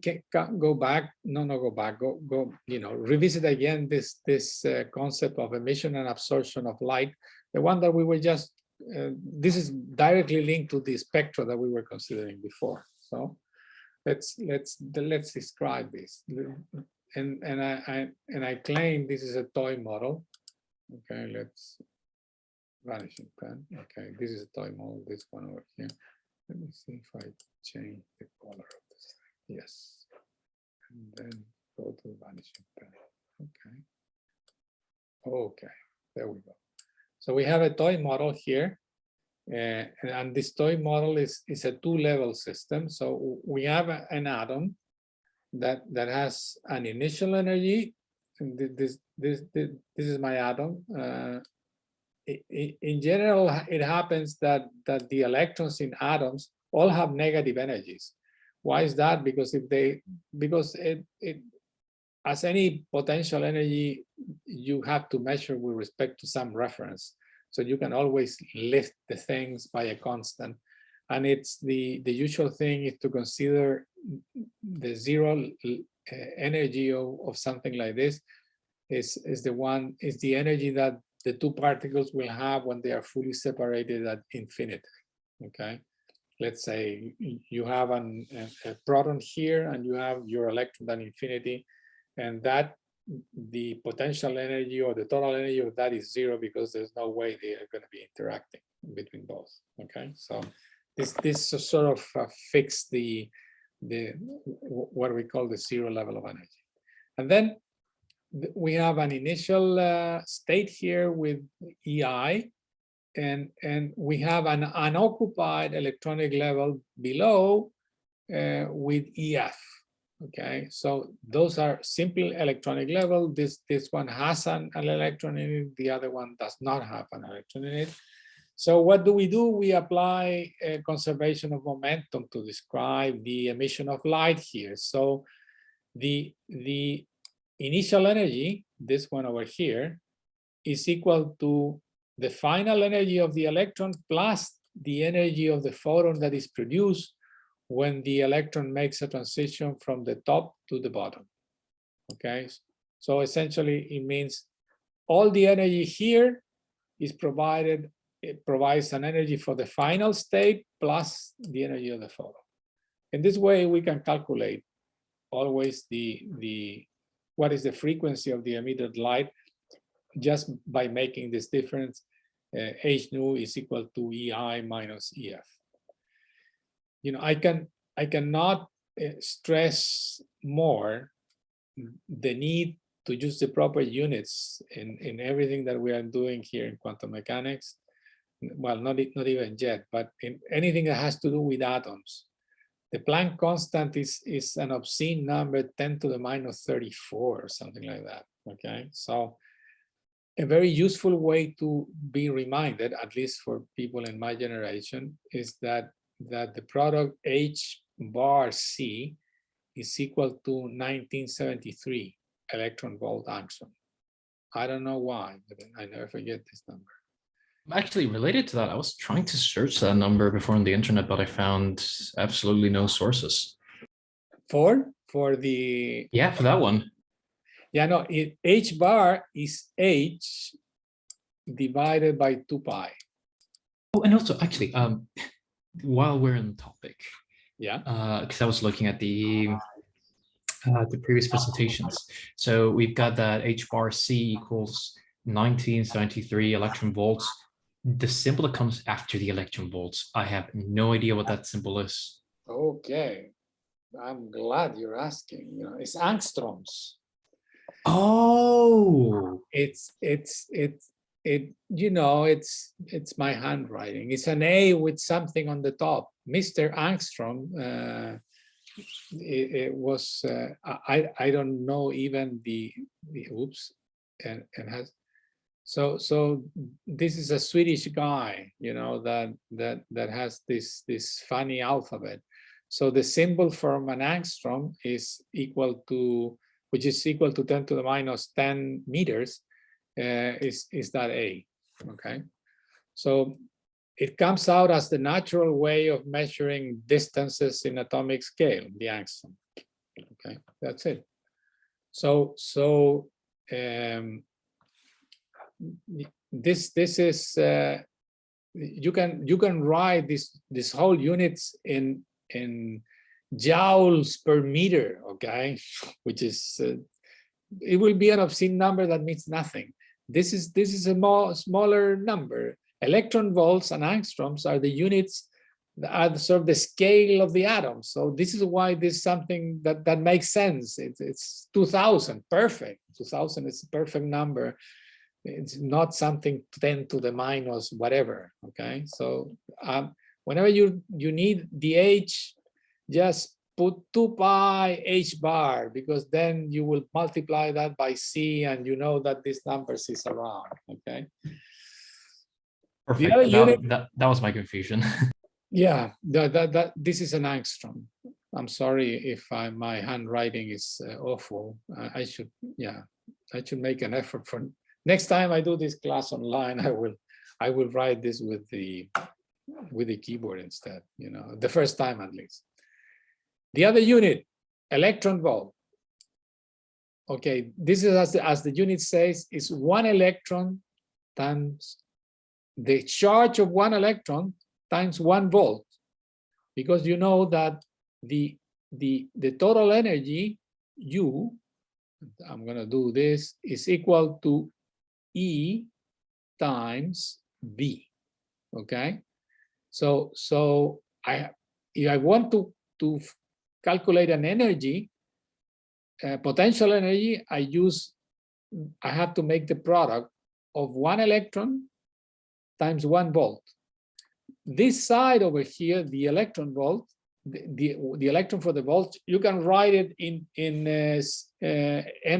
back. Go back. Go. You know, revisit again this concept of emission and absorption of light. The one that we were just. This is directly linked to the spectra that we were considering before. So let's describe this. And I claim this is a toy model. Okay, let's vanishing pen. Okay, this is a toy model. This one over here. Let me see if I change the color of this thing. Yes, and then go to vanishing pen. Okay. Okay, there we go. So we have a toy model here, and this toy model is a two-level system. So we have an atom that has an initial energy. And this is my atom. In general, it happens that the electrons in atoms all have negative energies. Why is that? Because as any potential energy, you have to measure with respect to some reference. So you can always lift the things by a constant. And it's the usual thing is to consider the zero energy of something like this is the energy that the two particles will have when they are fully separated at infinity. Okay. Let's say you have a proton here and you have your electron at infinity, and that the potential energy or the total energy of that is zero because there's no way they are going to be interacting between both. Okay, so this sort of fix the what we call the zero level of energy, and then we have an initial state here with EI. And we have an unoccupied electronic level below with EF. Okay, so those are simple electronic level. This one has an electron in it. The other one does not have an electron in it. So what do? We apply a conservation of momentum to describe the emission of light here. So the initial energy, this one over here, is equal to the final energy of the electron plus the energy of the photon that is produced when the electron makes a transition from the top to the bottom. Okay, so essentially it means all the energy here is provided, it provides an energy for the final state plus the energy of the photon. In this way, we can calculate always what is the frequency of the emitted light just by making this difference. H nu is equal to EI minus EF. You know, I cannot stress more the need to use the proper units in everything that we are doing here in quantum mechanics. Well, not even yet, but in anything that has to do with atoms. The Planck constant is an obscene number, 10 to the minus 34 or something like that. Okay, so a very useful way to be reminded, at least for people in my generation, is that the product H bar C is equal to 1973 electron volt angstrom. I don't know why, but I never forget this number. Actually, related to that, I was trying to search that number before on the internet, but I found absolutely no sources. For the... Yeah, for that one. Yeah, no, H bar is H divided by 2 pi. Oh, and also, actually, while we're in the topic, yeah, because I was looking at the previous presentations. So we've got that H bar C equals 1973 electron volts. The symbol that comes after the electron volts, I have no idea what that symbol is. Okay, I'm glad you're asking. You know, it's angstroms. Oh, It's it's my handwriting. It's an A with something on the top. Mr. Angstrom, it was, I don't know even the oops, and has, so this is a Swedish guy, that has this funny alphabet. So the symbol from an angstrom is equal to, which is equal to 10 to the minus 10 meters, is that A, okay? So it comes out as the natural way of measuring distances in atomic scale, the angstrom, okay? That's it. So this is, you can write this whole units in joules per meter, okay? Which is, it will be an obscene number that means nothing. This is a more smaller number. Electron volts and angstroms are the units that are sort of the scale of the atom. So this is why this is something that makes sense. It's 2000, perfect. 2000 is a perfect number. It's not something 10 to the minus whatever, okay? So whenever you need the H, just put 2 pi H bar, because then you will multiply that by C and you know that this number is around, okay? Perfect. That was my confusion. Yeah, this is an angstrom. I'm sorry if my handwriting is awful. I should make an effort for next time I do this class online. I will write this with the keyboard instead. The first time at least. The other unit, electron volt. Okay, this is as the unit says, is 1 electron times the charge of 1 electron times 1 volt, because you know that the total energy U, I'm gonna do this, is equal to E times V. Okay, so if I want to calculate an energy, potential energy, I have to make the product of 1 electron times 1 volt. This side over here, the electron volt, the electron for the volt, you can write it in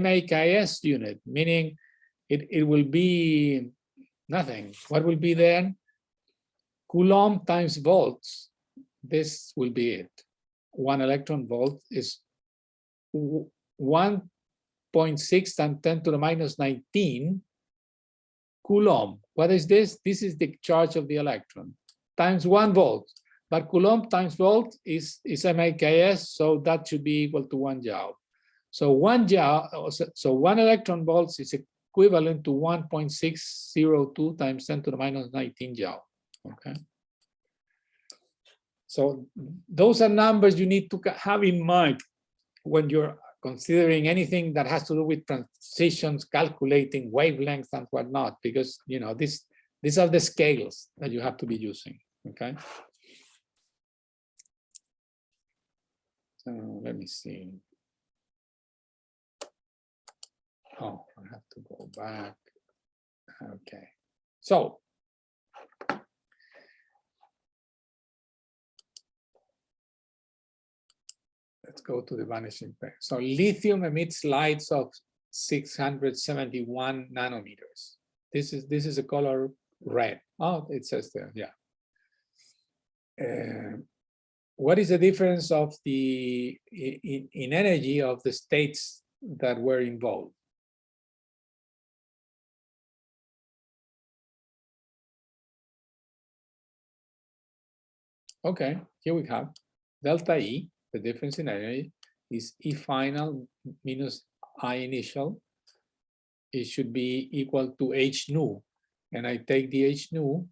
MAKS unit, meaning it will be nothing. What will be then? Coulomb times volts. This will be it. 1 electron volt is 1.6 times 10 to the minus 19 Coulomb. What is this? This is the charge of the electron times 1 volt. But Coulomb times volt is MAKS, so that should be equal to 1 joule. So 1 joule, so 1 electron volts is equivalent to 1.602 times 10 to the minus 19 joule. Okay. So those are numbers you need to have in mind when you're considering anything that has to do with transitions, calculating wavelengths and whatnot, because these are the scales that you have to be using. Okay. So let me see. Oh, I have to go back. Okay. So let's go to the vanishing point. So lithium emits lights of 671 nanometers. This is a color red. Oh, it says there, yeah. What is the difference of in energy of the states that were involved? Okay, here we have delta E. The difference in energy is E final minus I initial. It should be equal to H nu, and I take the H nu,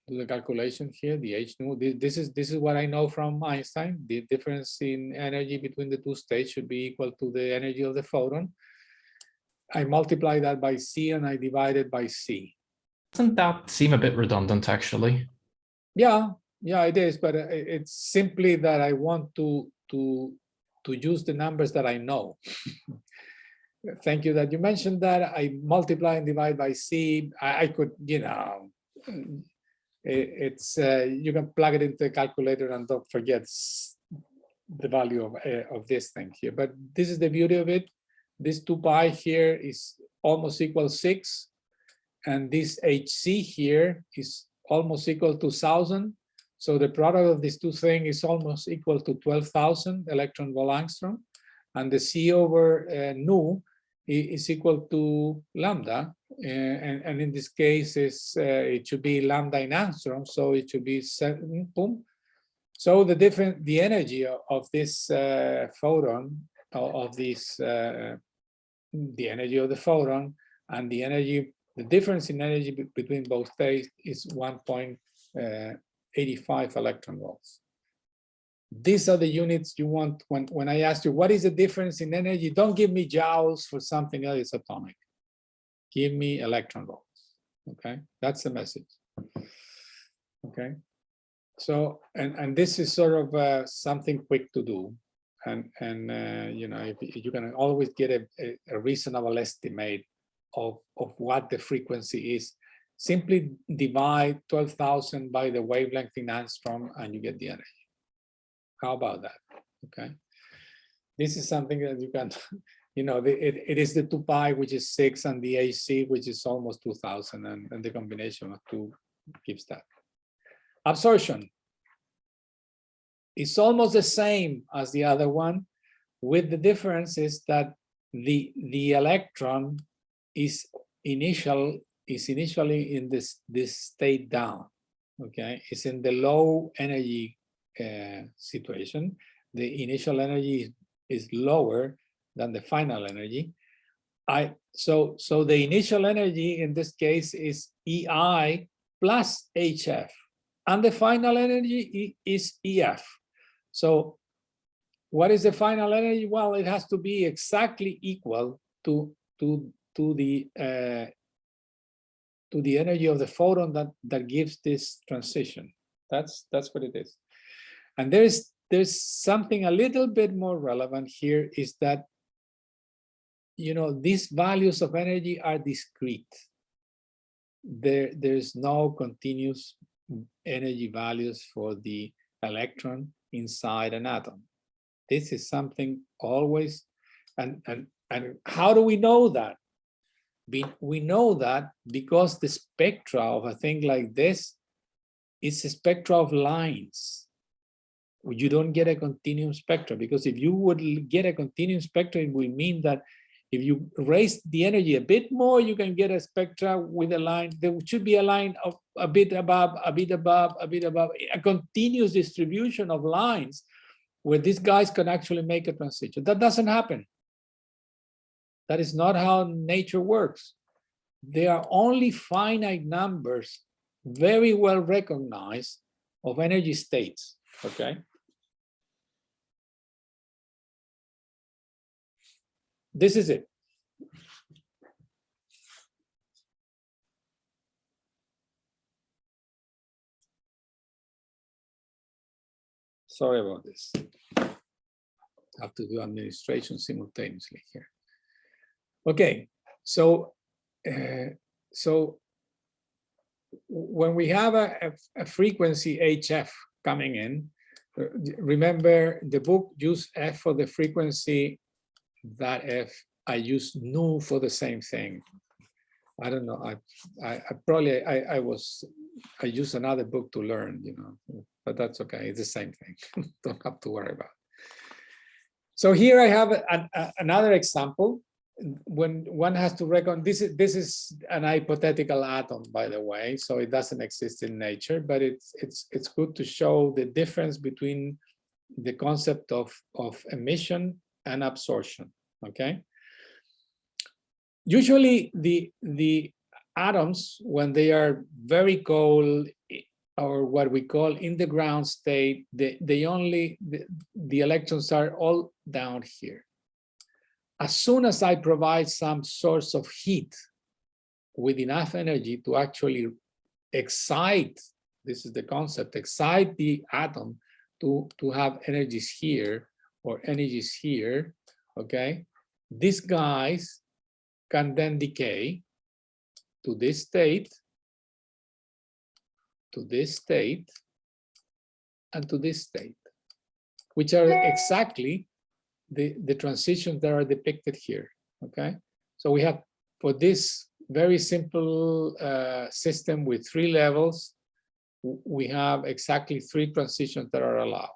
do the calculation here. The H nu. This is what I know from Einstein. The difference in energy between the two states should be equal to the energy of the photon. I multiply that by C and I divide it by C. Doesn't that seem a bit redundant, actually? Yeah, it is, but it's simply that I want to use the numbers that I know. thank you that you mentioned that. I multiply and divide by C. I could, you know, it's you can plug it into the calculator and don't forget the value of this thing here. But this is the beauty of it. This 2 pi here is almost equal 6, and this HC here is almost equal to 1,000. So the product of these two things is almost equal to 12,000 electron volt angstrom, and the C over nu is equal to lambda, and in this case it should be lambda in angstrom, so it should be 7. Boom. So the energy of this photon, of this the energy of the photon and the energy, the difference in energy between both states is 1.85 electron volts. These are the units you want when I ask you what is the difference in energy. Don't give me joules for something else, it's atomic. Give me electron volts. Okay, that's the message. Okay, so and this is sort of something quick to do, and you know, if you can always get a reasonable estimate of what the frequency is. Simply divide 12,000 by the wavelength in angstrom and you get the energy. How about that? Okay, this is something that you can, you know, it is the 2 pi, which is 6, and the AC, which is almost 2,000, and the combination of two gives that. Absorption is almost the same as the other one, with the difference is that the electron is initially in this state down. Okay, it's in the low energy situation. The initial energy is lower than the final energy. So the initial energy in this case is EI plus HF, and the final energy is EF. So what is the final energy? Well, it has to be exactly equal to the energy of the photon that gives this transition. That's what it is. And there's something a little bit more relevant here, is that, you know, these values of energy are discrete. There's no continuous energy values for the electron inside an atom. This is something always, and how do we know that? We know that because the spectra of a thing like this is a spectra of lines. You don't get a continuum spectra, because if you would get a continuum spectra, it will mean that if you raise the energy a bit more, you can get a spectra with a line. There should be a line of a bit above, a bit above, a bit above, a continuous distribution of lines where these guys can actually make a transition. That doesn't happen. That is not how nature works. There are only finite numbers, very well recognized, of energy states, okay? This is it. Sorry about this. I have to do administration simultaneously here. Okay, so when we have a frequency HF coming in, remember the book used F for the frequency, that F, I use nu for the same thing. I don't know, I use another book to learn, you know, but that's okay, it's the same thing. Don't have to worry about it. So here I have another example. When one has to reckon, this is an hypothetical atom, by the way, so it doesn't exist in nature, but it's good to show the difference between the concept of emission and absorption. Okay, usually the atoms, when they are very cold, or what we call in the ground state, the electrons are all down here. As soon as I provide some source of heat with enough energy to actually excite, this is the concept, excite the atom to have energies here or energies here, okay, these guys can then decay to this state, to this state, and to this state, which are exactly the transitions that are depicted here, okay? So we have, for this very simple system with 3 levels, we have exactly 3 transitions that are allowed.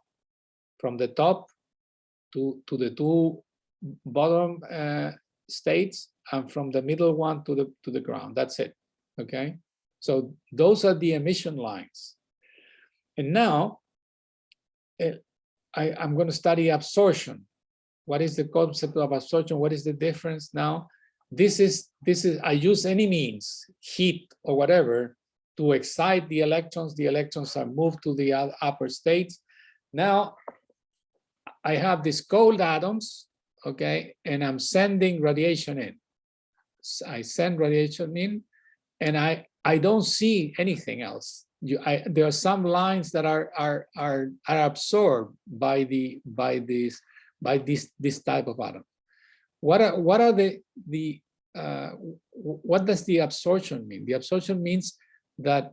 From the top to the 2 bottom states, and from the middle one to the ground. That's it, okay? So those are the emission lines. And now I'm going to study absorption. What is the concept of absorption? What is the difference now? This is I use any means, heat or whatever, to excite the electrons. The electrons are moved to the upper states. Now I have these cold atoms, okay, and I'm sending radiation in. I send radiation in, and I don't see anything else. There are some lines that are absorbed by this type of atom. What does the absorption mean? The absorption means that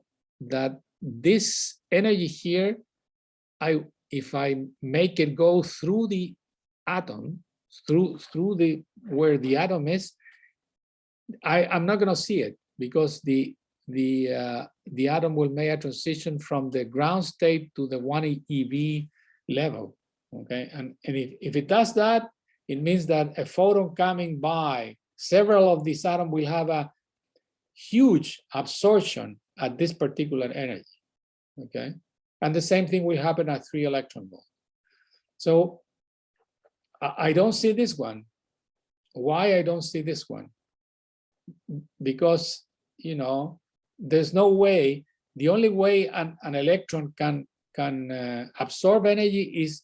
this energy here, if I make it go through the atom, through where the atom is, I'm not going to see it, because the atom will make a transition from the ground state to the 1 eV level, okay? And if it does that, it means that a photon coming by, several of these atoms will have a huge absorption at this particular energy, okay? And the same thing will happen at 3 electron volts. So I don't see this one. Why I don't see this one? Because, you know, there's no way. The only way an electron can absorb energy is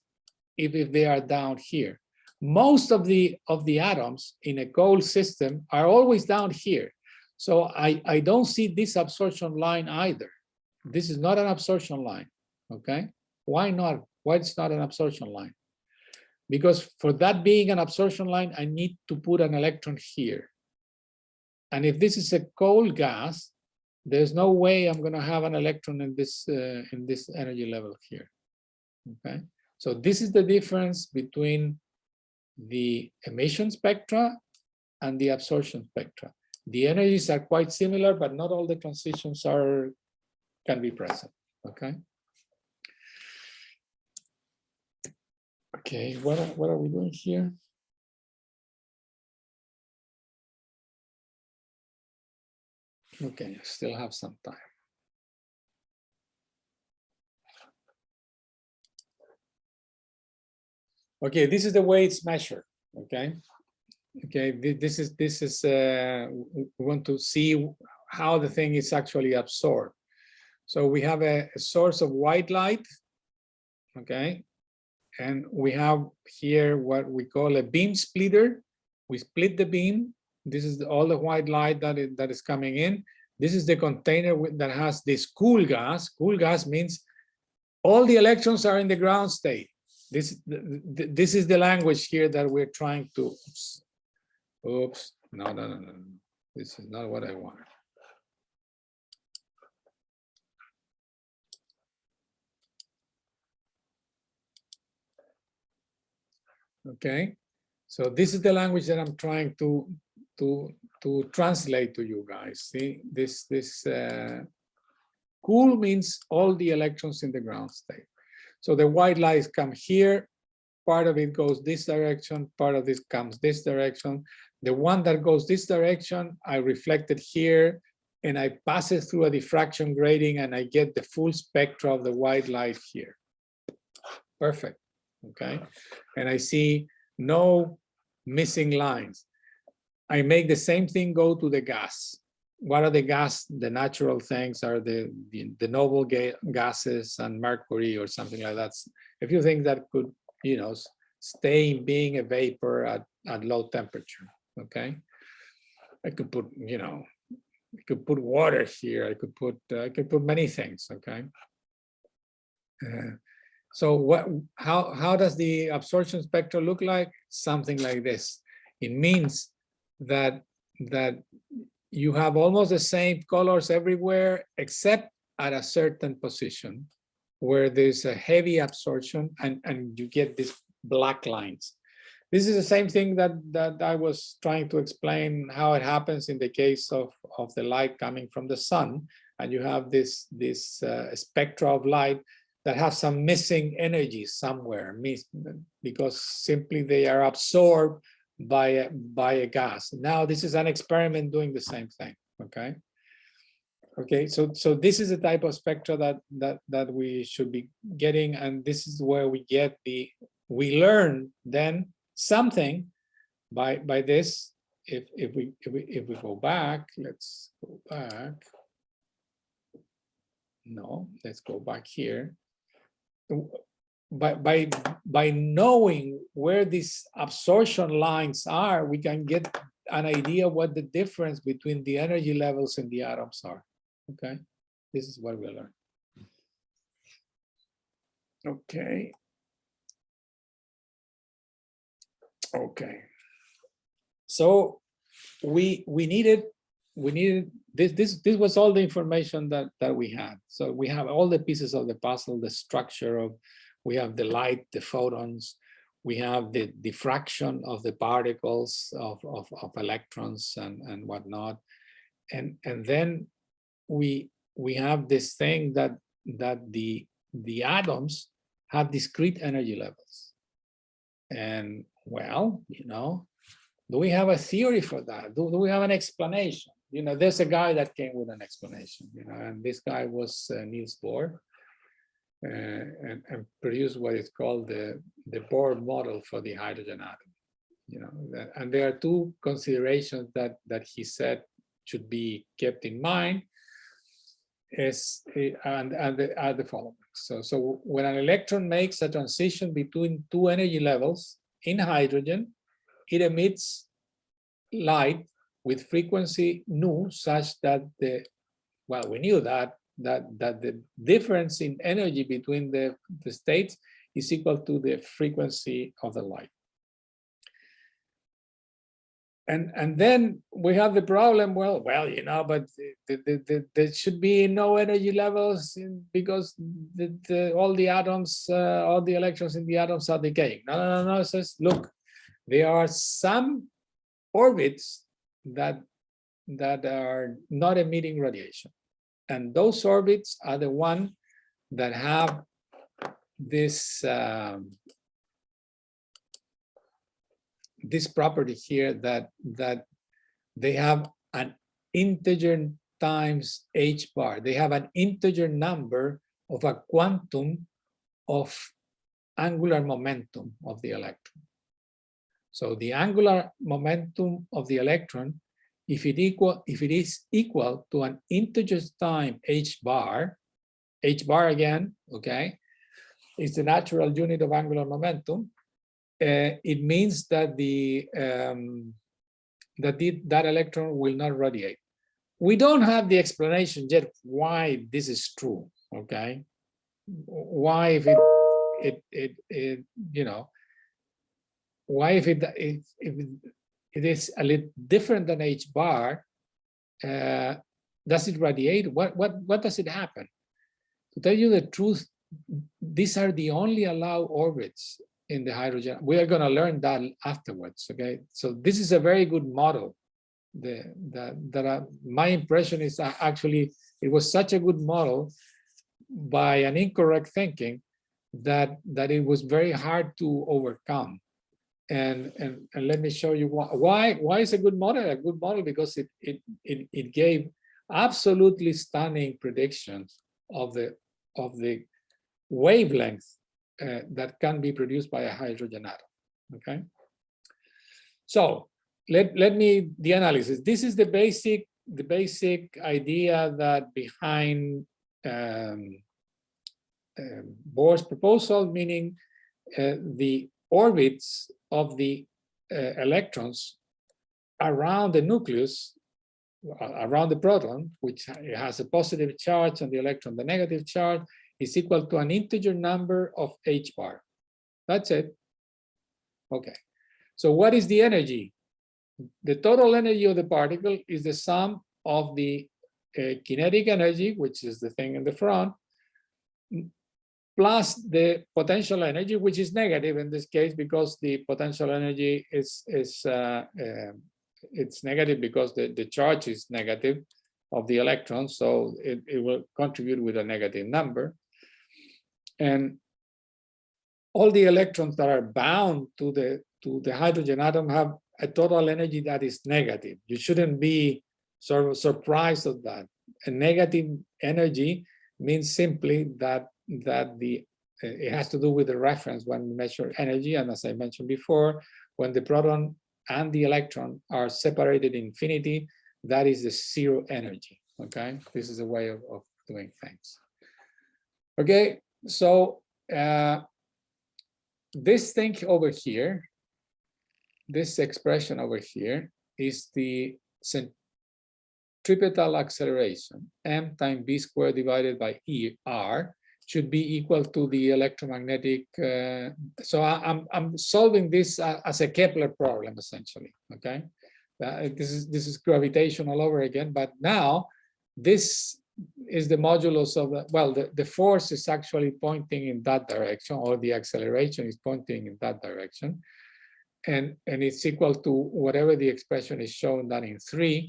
if they are down here. Most of the atoms in a cold system are always down here. So I don't see this absorption line either. This is not an absorption line, okay? Why not? Why it's not an absorption line? Because for that being an absorption line, I need to put an electron here. And if this is a cold gas, there's no way I'm going to have an electron in this energy level here, okay? So this is the difference between the emission spectra and the absorption spectra. The energies are quite similar, but not all the transitions can be present, okay? Okay, what are we doing here? Okay, I still have some time. Okay, this is the way it's measured, okay? Okay, this is we want to see how the thing is actually absorbed. So we have a source of white light, okay? And we have here what we call a beam splitter. We split the beam. This is all the white light that is coming in. This is the container that has this cool gas. Cool gas means all the electrons are in the ground state. This is the language here that we're trying to, oops, no. This is not what I want. Okay, so this is the language that I'm trying to translate to you guys. See, this cool means all the electrons in the ground state. So the white lights come here, part of it goes this direction, part of this comes this direction. The one that goes this direction, I reflect it here, and I pass it through a diffraction grating, and I get the full spectra of the white light here. Perfect, okay? And I see no missing lines. I make the same thing go to the gas. What are the gas? The natural things are the noble gases and mercury or something like that. A few things that could, you know, stay being a vapor at low temperature. Okay, I could put, you know, I could put water here. I could put many things. Okay. So how does the absorption spectrum look like? Something like this. It means that you have almost the same colors everywhere except at a certain position where there's a heavy absorption and you get these black lines. This is the same thing that I was trying to explain how it happens in the case of the light coming from the sun, and you have this spectra of light that have some missing energy somewhere, because simply they are absorbed by a gas. Now this is an experiment doing the same thing. Okay. Okay, so this is the type of spectra that we should be getting, and this is where we we learn then something by this. If we go back, let's go back. No, let's go back here. By knowing where these absorption lines are, we can get an idea what the difference between the energy levels in the atoms are. Okay, this is what we learn. Okay. Okay. So we needed this was all the information that we had. So we have all the pieces of the puzzle, the structure of, we have the light, the photons, we have the diffraction of the particles of electrons and whatnot, and then we have this thing that the atoms have discrete energy levels. And well, you know, do we have a theory for that? Do we have an explanation? You know, there's a guy that came with an explanation, you know, and this guy was Niels Bohr, and produced what is called the Bohr model for the hydrogen atom. You know, and there are two considerations that he said should be kept in mind. Are the following. So when an electron makes a transition between two energy levels in hydrogen, it emits light with frequency nu, such that we knew that the difference in energy between the states is equal to the frequency of the light. And then we have the problem, well, you know, but there should be no energy levels because all the atoms, all the electrons in the atoms are decaying. No. It says, look, there are some orbits that are not emitting radiation. And those orbits are the ones that have this this property here that they have an integer times h bar. They have an integer number of a quantum of angular momentum of the electron. So the angular momentum of the electron, if it is equal to an integer time h bar again, okay, is the natural unit of angular momentum. It means that that electron will not radiate. We don't have the explanation yet why this is true. Okay, why if it you know, why if it is a little different than h bar, does it radiate? What does it happen? To tell you the truth, these are the only allowed orbits in the hydrogen. We are going to learn that afterwards. Okay, so this is a very good model. My impression is that actually it was such a good model by an incorrect thinking that it was very hard to overcome. And let me show you why is a good model a good model, because it gave absolutely stunning predictions of the wavelength that can be produced by a hydrogen atom. Okay, so let me the analysis. This is the basic idea that behind Bohr's proposal, meaning the orbits of the electrons around the nucleus, around the proton, which has a positive charge, and the electron the negative charge, is equal to an integer number of h bar. That's it. Okay. So what is the energy the total energy of the particle is the sum of the kinetic energy, which is the thing in the front, plus the potential energy, which is negative in this case because the potential energy is it's negative because the charge is negative of the electron, so it will contribute with a negative number. And all the electrons that are bound to the hydrogen atom have a total energy that is negative. You shouldn't be sort of surprised of that. A negative energy means simply that it has to do with the reference when we measure energy. And as I mentioned before, when the proton and the electron are separated in infinity, that is the zero energy. Okay, this is a way of doing things. Okay, so this thing over here, this expression over here is the centripetal acceleration, m times v squared divided by r, should be equal to the electromagnetic. So I'm solving this as a Kepler problem essentially. Okay, this is gravitation all over again, but now this is the modulus of the force is actually pointing in that direction, or the acceleration is pointing in that direction, and it's equal to whatever the expression is shown that in 3,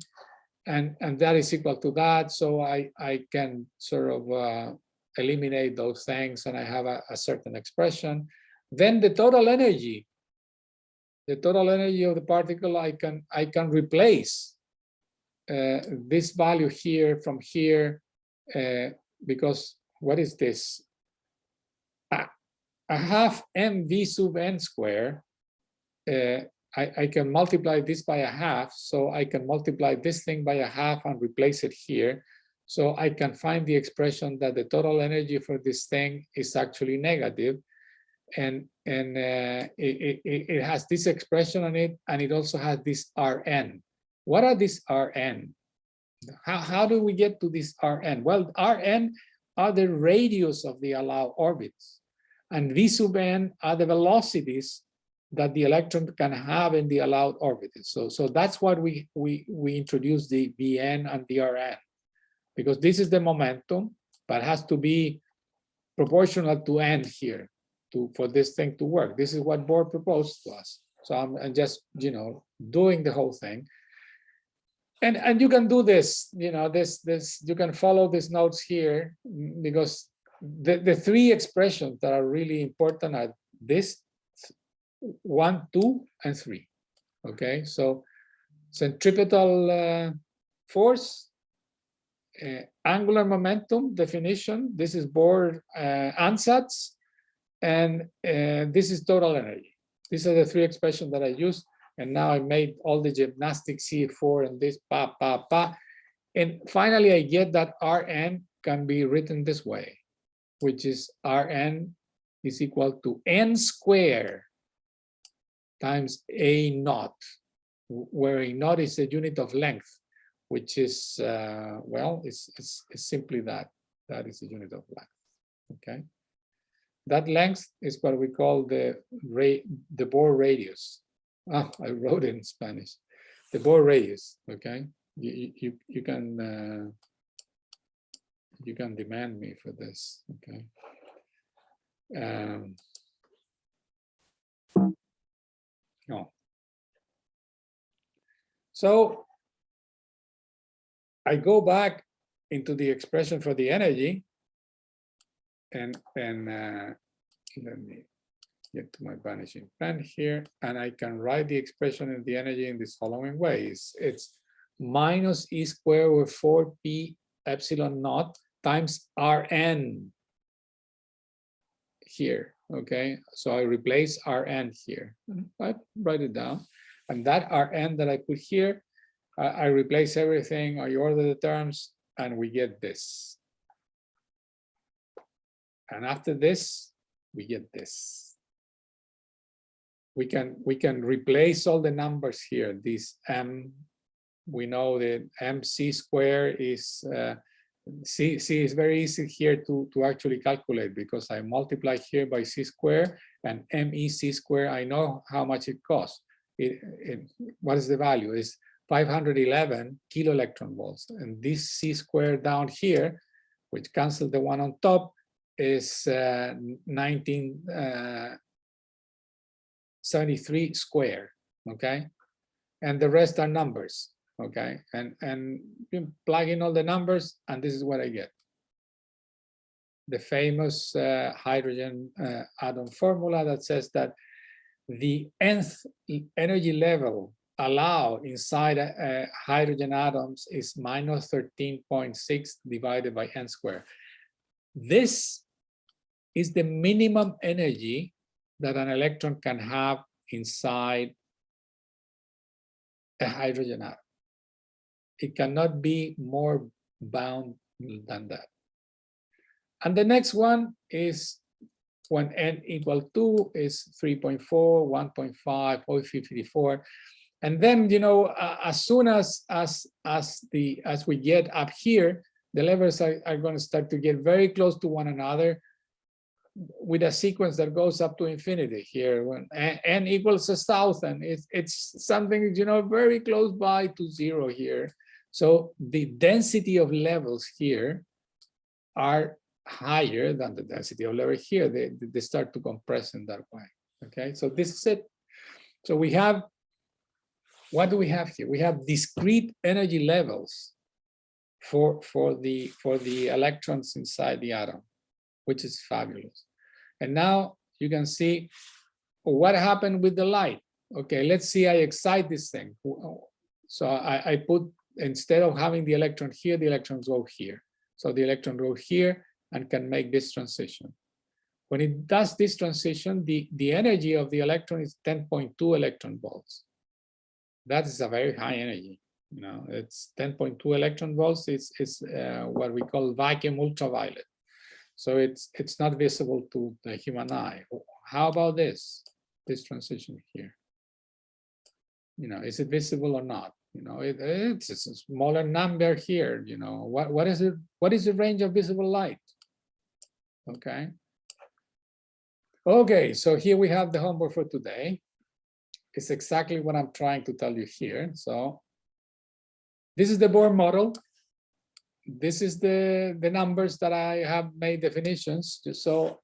and that is equal to that. So I can sort of eliminate those things, and I have a certain expression. Then the total energy of the particle, I can replace this value here from here, because what is this? A half mv sub n square. I can multiply this by a half, so I can multiply this thing by a half and replace it here. So I can find the expression that the total energy for this thing is actually negative, and it has this expression on it, and it also has this Rn. What are these Rn? How do we get to this Rn? Well, Rn are the radius of the allowed orbits, and V sub n are the velocities that the electron can have in the allowed orbit. So that's what we introduce the Vn and the Rn, because this is the momentum, but has to be proportional to n here for this thing to work. This is what Bohr proposed to us. So I'm just, doing the whole thing. And you can do this, you can follow these notes here, because the 3 expressions that are really important are this 1, 2, and 3. Okay, so centripetal force, angular momentum definition, this is Bohr ansatz, and this is total energy. These are the 3 expressions that I used, and now I made all the gymnastics here for and this pa. And finally I get that Rn can be written this way, which is Rn is equal to n squared times a naught, where a naught is a unit of length, which is, it's simply that. That is a unit of length, okay? That length is what we call the Bohr radius. Oh, I wrote it in Spanish. The Bohr radius, okay? You can demand me for this, okay? No. So I go back into the expression for the energy, and let me get to my vanishing pen here, and I can write the expression of the energy in this following ways. It's minus E squared over 4p epsilon naught times Rn here, okay? So I replace Rn here. I write it down, and that Rn that I put here, I replace everything, I order the terms, and we get this. And after this, we get this. We can replace all the numbers here. This m, we know that mc squared is c is very easy here to actually calculate, because I multiply here by c squared, and mec squared, I know how much it costs. what is the value? Is 511 kilo electron volts. And this C squared down here, which cancels the one on top, is 1973 square, okay? And the rest are numbers, okay? And you plug in all the numbers, and this is what I get. The famous hydrogen atom formula that says that the nth energy level allowed inside hydrogen atoms is minus 13.6 divided by n squared. This is the minimum energy that an electron can have inside a hydrogen atom. It cannot be more bound than that. And the next one is when n equal 2 is 3.4, 1.5, 0.54. And then, you know, as soon as we get up here, the levels are going to start to get very close to one another with a sequence that goes up to infinity here. When n equals 1,000, it's something, you know, very close by to 0 here. So the density of levels here are higher than the density of level here. They start to compress in that way. Okay, so this is it. So we have, what do we have here? We have discrete energy levels for the electrons inside the atom, which is fabulous. And now you can see what happened with the light. Okay, let's see, I excite this thing. So I put, instead of having the electron here, the electrons go here. So the electron go here and can make this transition. When it does this transition, the energy of the electron is 10.2 electron volts. That is a very high energy. You know, it's 10.2 electron volts. It's what we call vacuum ultraviolet. So it's not visible to the human eye. How about this transition here? You know, is it visible or not? You know, it's a smaller number here. You know, what is it? What is the range of visible light? Okay. Okay, so here we have the homework for today. It's exactly what I'm trying to tell you here. So this is the Bohr model. This is the numbers that I have made definitions. So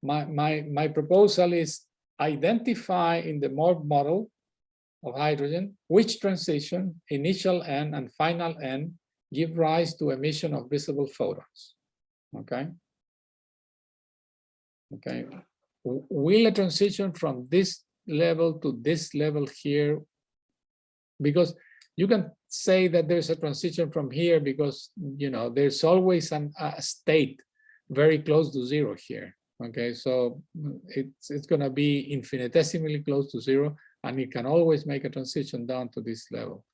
my proposal is identify in the Bohr model of hydrogen which transition, initial n and final n, give rise to emission of visible photons. Okay. Okay. Will a transition from this level to this level here, because you can say that there's a transition from here because, you know, there's always a state very close to 0 here. Okay, so it's going to be infinitesimally close to 0, and it can always make a transition down to this level.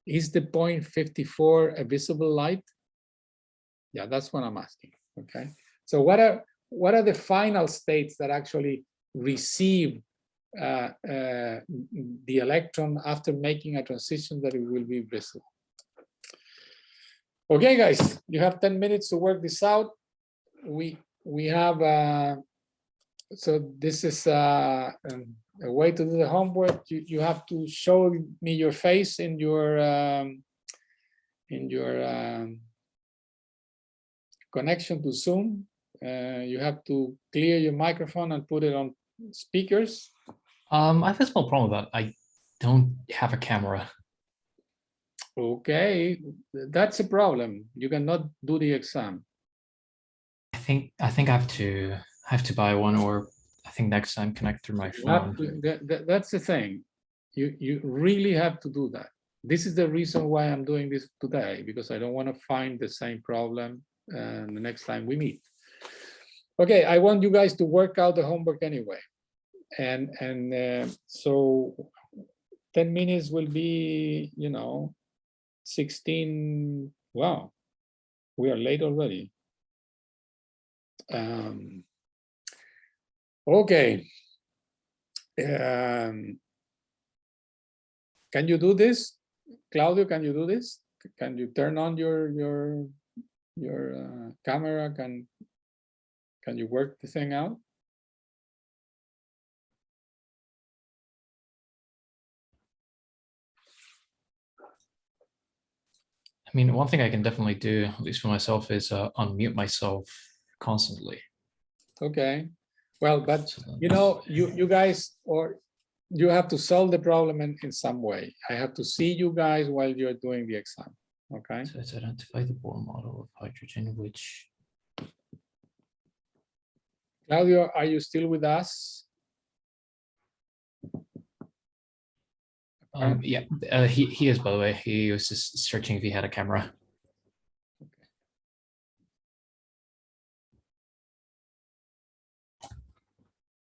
Is the 0.54 a visible light? Yeah, that's what I'm asking. Okay, so what are the final states that actually receive the electron after making a transition that it will be visible? Okay, guys, you have 10 minutes to work this out. We have so this is a way to do the homework. You have to show me your face in your connection to Zoom. You have to clear your microphone and put it on speakers. I have a small problem with that. I don't have a camera. Okay, that's a problem. You cannot do the exam. I think I have to buy one, or I think next time connect through my phone. That's the thing. You really have to do that. This is the reason why I'm doing this today, because I don't want to find the same problem the next time we meet. Okay, I want you guys to work out the homework anyway. And so 10 minutes will be, you know, 16. Wow, we are late already. Okay. Can you do this? Claudio, can you do this? Can you turn on your camera? Can you work the thing out? mean, one thing I can definitely do, at least for myself, is unmute myself constantly. Okay. Well, but So then- you know, you guys, or you have to solve the problem in some way. I have to see you guys while you're doing the exam. Okay. So it's identify the Bohr model of hydrogen, which Claudio, are you still with us? yeah, he is, by the way. He was just searching if he had a camera.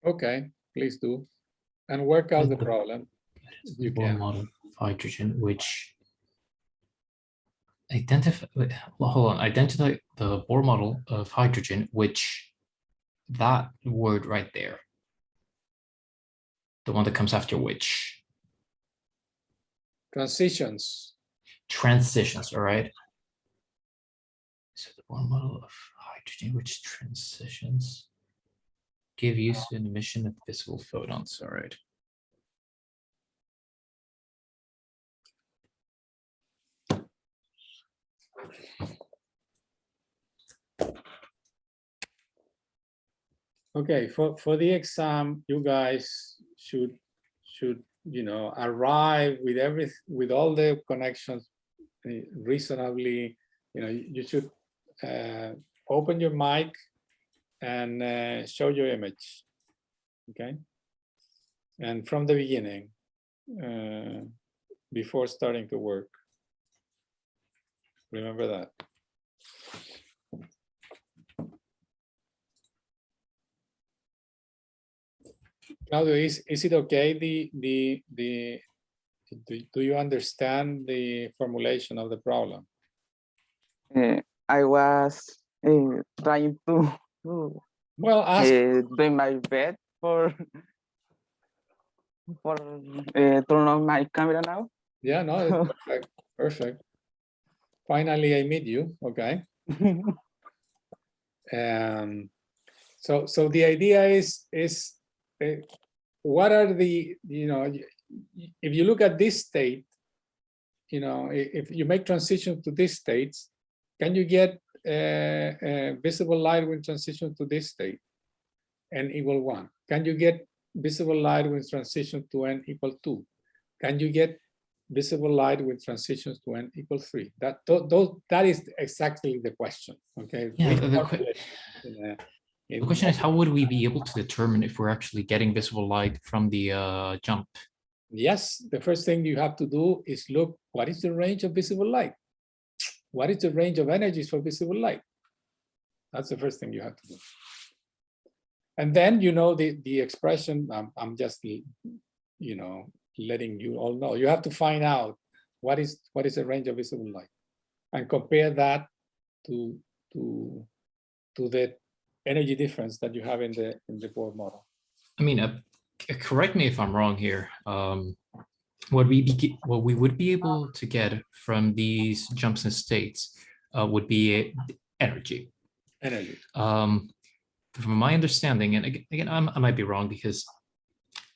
Okay, please do. And work out the problem. The You Bohr can. model of hydrogen, which identify. Well, hold on. Identify the Bohr model of hydrogen, which that word right there, the one that comes after which. Transitions. Transitions, all right. So the Bohr model of hydrogen, which transitions give use to an emission of visible photons, all right. Okay, for the exam, you guys should you know, arrive with all the connections reasonably. You know, you should open your mic and show your image. Okay, and from the beginning, before starting to work. Remember that. Claudio, is it okay? Do you understand the formulation of the problem? I was trying to Well, ask. do my best for turn on my camera now. Yeah, no, it's perfect. Perfect. Finally, I meet you. Okay. So the idea is what are the, you know, if you look at this state, you know, if you make transition to these states, can you get visible light with transition to this state, n equal 1? Can you get visible light with transition to n equal 2? Can you get visible light with transitions to n equal 3? That is exactly the question. Okay. Yeah, the question is, how would we be able to determine if we're actually getting visible light from the jump? Yes, the first thing you have to do is look, what is the range of visible light? What is the range of energies for visible light? That's the first thing you have to do. And then, you know, the expression, I'm just, you know, letting you all know. You have to find out what is the range of visible light and compare that to the energy difference that you have in the Bohr model. I mean, correct me if I'm wrong here. What we would be able to get from these jumps in states would be energy. Energy. From my understanding, and again, I might be wrong because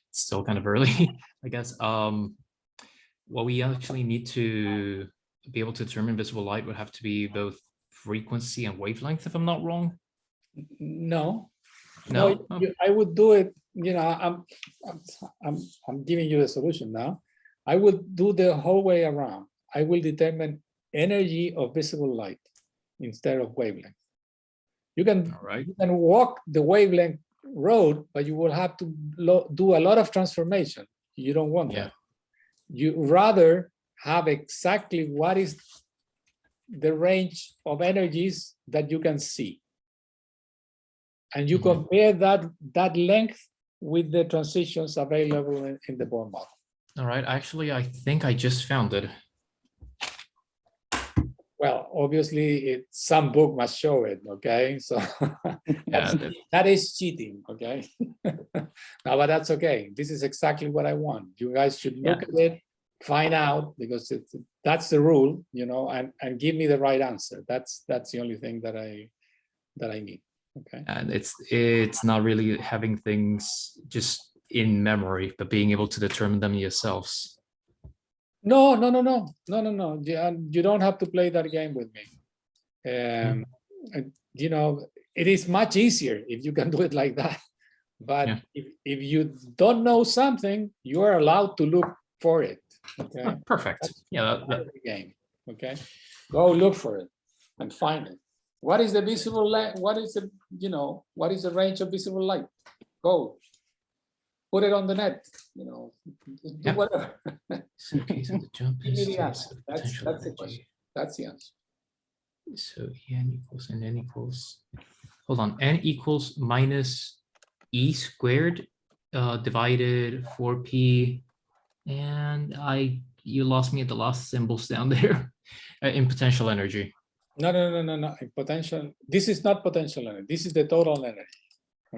it's still kind of early, I guess. What we actually need to be able to determine visible light would have to be both frequency and wavelength, if I'm not wrong. No. No, I would do it. You know, I'm giving you the solution now. I would do the whole way around. I will determine energy of visible light instead of wavelength. You can walk the wavelength road, but you will have to do a lot of transformation. You don't want that. You rather have exactly what is the range of energies that you can see. And you compare that length with the transitions available in the Bohr model. All right, actually, I think I just found it. Well, obviously, some book must show it, okay? So that is cheating, okay? No, but that's okay. This is exactly what I want. You guys should look at it, find out, because that's the rule, you know, and give me the right answer. That's the only thing that I need. Okay. And it's not really having things just in memory, but being able to determine them yourselves. No. You don't have to play that game with me. And, you know, it is much easier if you can do it like that. But Yeah. if you don't know something, you are allowed to look for it. Okay. Oh, perfect. That's Yeah, part of the game. Okay. Go look for it and find it. What is the visible light? What is the, you know, what is the range of visible light? Go. Put it on the net, you know, do Yep. whatever. so okay, so the jump Give me is the to answer. the That's potential the energy. question. That's the answer. So n equals and n equals, hold on, n equals minus e squared divided 4p, and you lost me at the last symbols down there in potential energy. No. In potential. This is not potential energy. This is the total energy.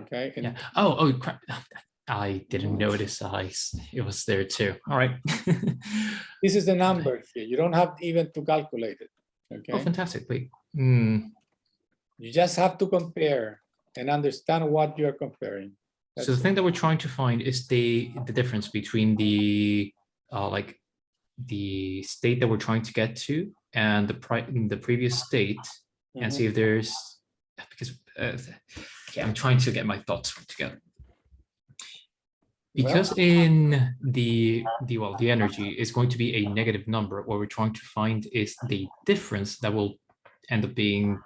Okay. And Yeah. Oh, crap. I didn't notice it was there too. All right. this is the number here. You don't have even to calculate it. Okay. Oh, fantastic. Wait. You just have to compare and understand what you're comparing. So the thing that we're trying to find is the difference between the like the state that we're trying to get to and the previous state, and see if there's, because I'm trying to get my thoughts together. Because in the energy is going to be a negative number, what we're trying to find is the difference that will end up being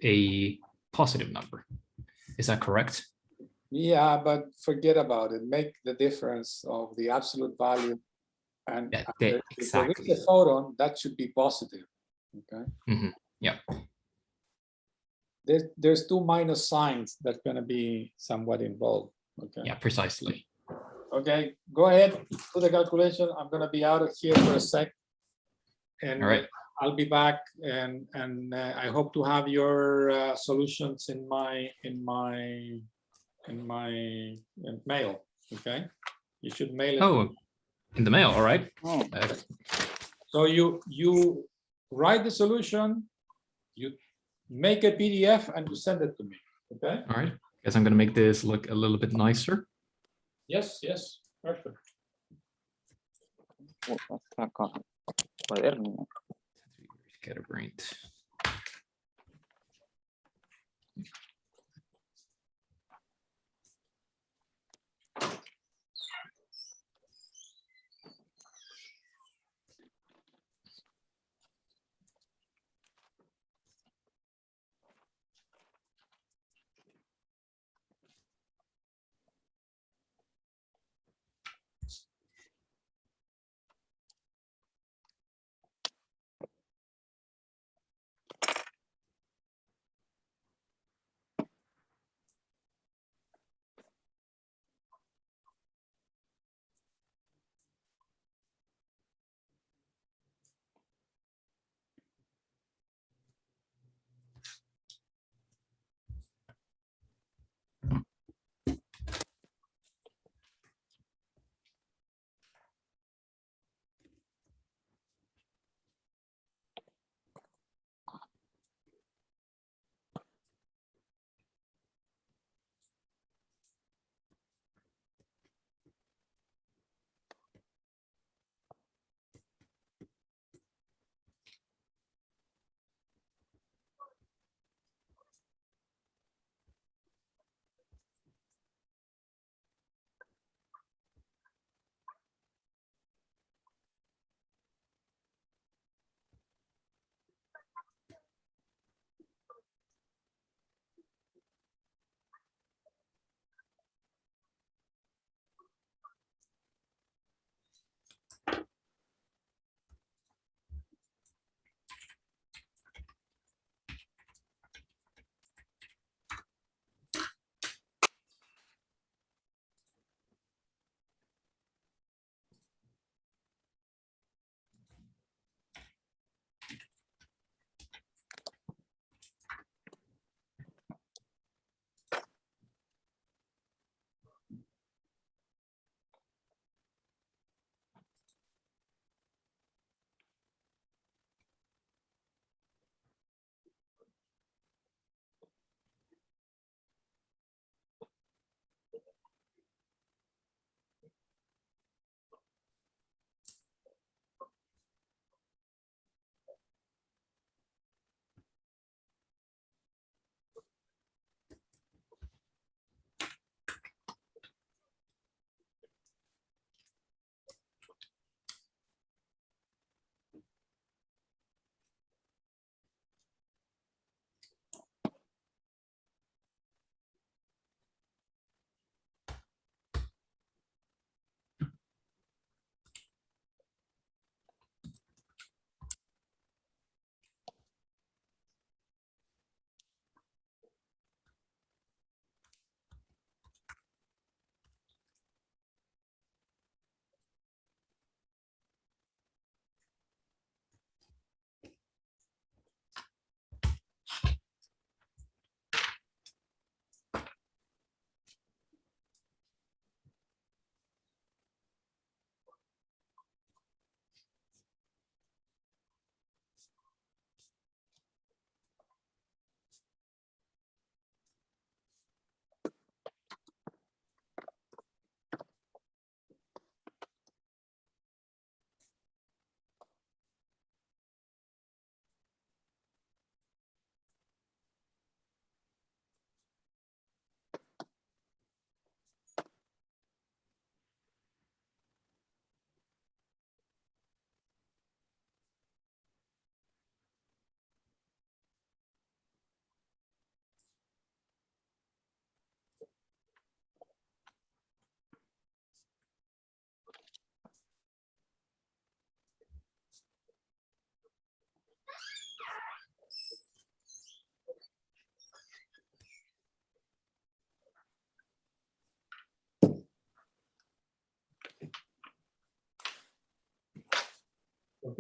a positive number. Is that correct? Yeah, but forget about it. Make the difference of the absolute value. And exactly. If there is a photon, that should be positive. Okay. Yeah. There's two minus signs that's going to be somewhat involved. Okay. Yeah, precisely. Okay, go ahead, do the calculation. I'm going to be out of here for a sec, and all right, I'll be back. And I hope to have your solutions in my mail. Okay, you should mail it. Oh, in the mail. All right. So you write the solution, you make a PDF, and you send it to me. Okay. All right. Guess I'm going to make this look a little bit nicer. Yes, perfect. Get a brain.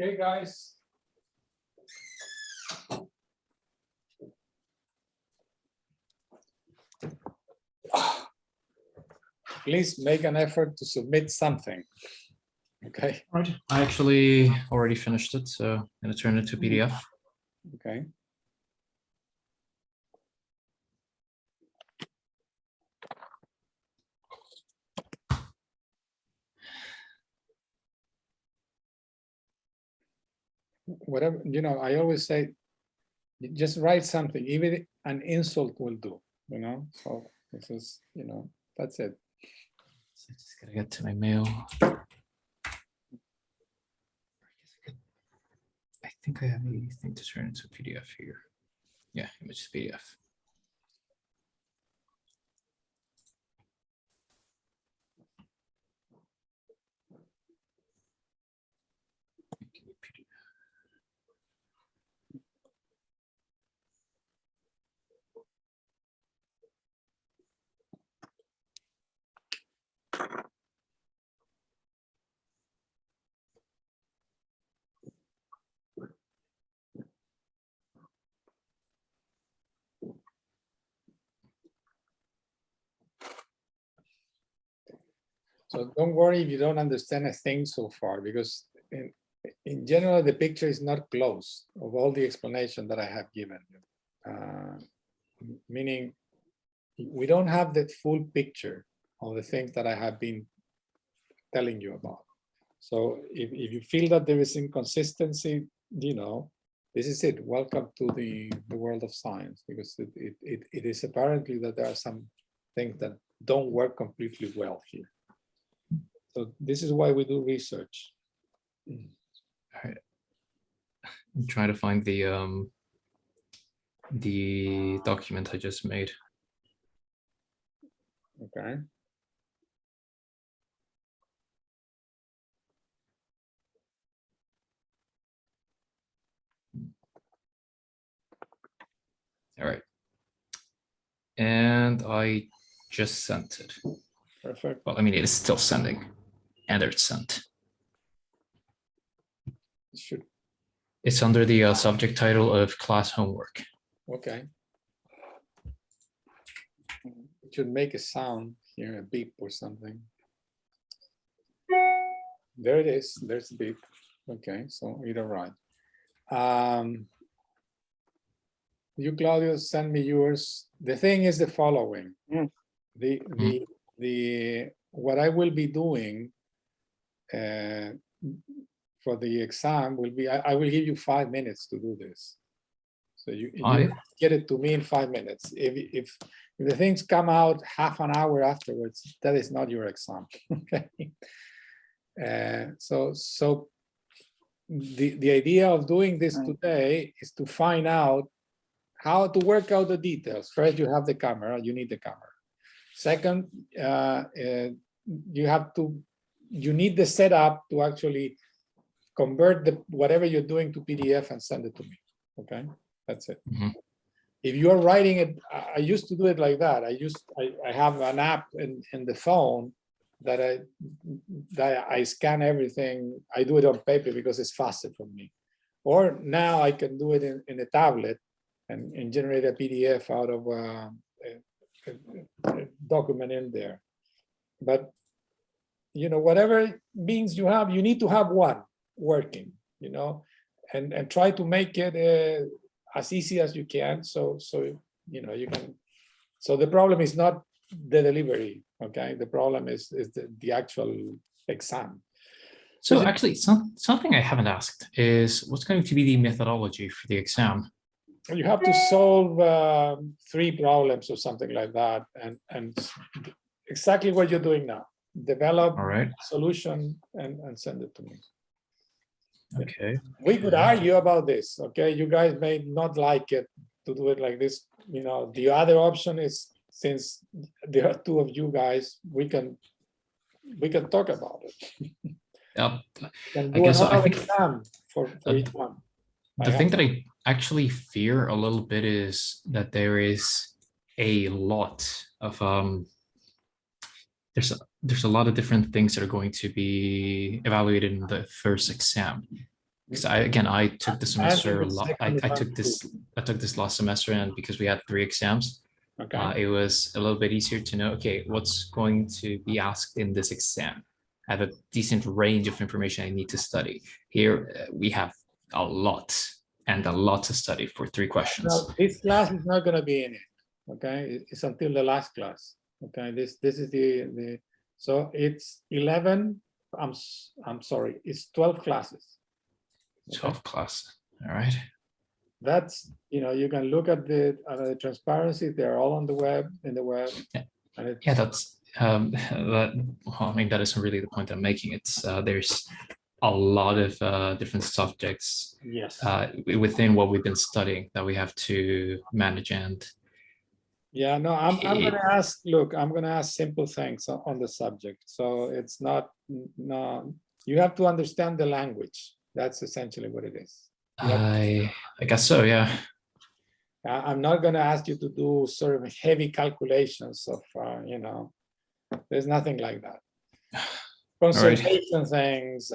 Okay, guys. Please make an effort to submit something. Okay. All right. I actually already finished it, so I'm going to turn it to PDF. Okay. Whatever, you know, I always say, just write something, even an insult will do, you know? So this is, you know, that's it. So just gotta get to my mail. I think I have a thing to turn into PDF here. Yeah, image to PDF. So don't worry if you don't understand a thing so far, because in general, the picture is not close of all the explanation that I have given you. Meaning, we don't have the full picture of the things that I have been telling you about. So if you feel that there is inconsistency, you know, this is it. Welcome to the world of science, because it is apparently that there are some things that don't work completely well here. So this is why we do research. All right. I'm trying to find the document I just made. Okay. All right. And I just sent it. Perfect. Well, I mean, it is still sending. And it's sent. Should. It's under the subject title of class homework. Okay. It should make a sound here, a beep or something. There it is. There's the beep. Okay, so you're right. You, Claudio, send me yours. The thing is the following. What I will be doing for the exam will be, I will give you 5 minutes to do this. So you get it to me in 5 minutes. If the things come out half an hour afterwards, that is not your exam. Okay. So the idea of doing this today is to find out how to work out the details. First, you have the camera. You need the camera. Second, you need the setup to actually convert whatever you're doing to PDF and send it to me. Okay, that's it. Mm-hmm. If you're writing it, I used to do it like that. I have an app in the phone that I scan everything. I do it on paper because it's faster for me. Or now I can do it in a tablet and generate a PDF out of a document in there. But you know, whatever means you have, you need to have one working, you know, and try to make it as easy as you can. So you know, you can. So the problem is not the delivery, okay? The problem is the actual exam. So actually, something I haven't asked is what's going to be the methodology for the exam? You have to solve 3 problems or something like that, and exactly what you're doing now. Develop a solution and send it to me. Okay. We could argue about this, okay? You guys may not like it to do it like this. You know, the other option is, since there are 2 of you guys, we can talk about it. I guess I think for each one. The thing that I actually fear a little bit is that there is a lot of there's a lot of different things that are going to be evaluated in the first exam. because I took the semester. second I took this last semester, and because we had 3 exams, Okay. it was a little bit easier to know, okay, what's going to be asked in this exam. I have a decent range of information I need to study. Here we have a lot to study for 3 questions. Well, this class is not going to be in it. Okay, it's until the last class. Okay, this is the so it's 11. I'm sorry, it's 12 classes. 12 classes. All right. That's, you can look at the transparency. They're all on the web, Yeah. And Yeah, that's that. Well, I mean, that isn't really the point I'm making. It's there's a lot of different subjects yes. Within what we've been studying that we have to manage. And Yeah, no, I'm going to ask, look, I'm going to ask simple things on the subject. So it's not, no, you have to understand the language. That's essentially what it is. I guess so, yeah. I'm not going to ask you to do sort of heavy calculations of, there's nothing like that. Conservation things,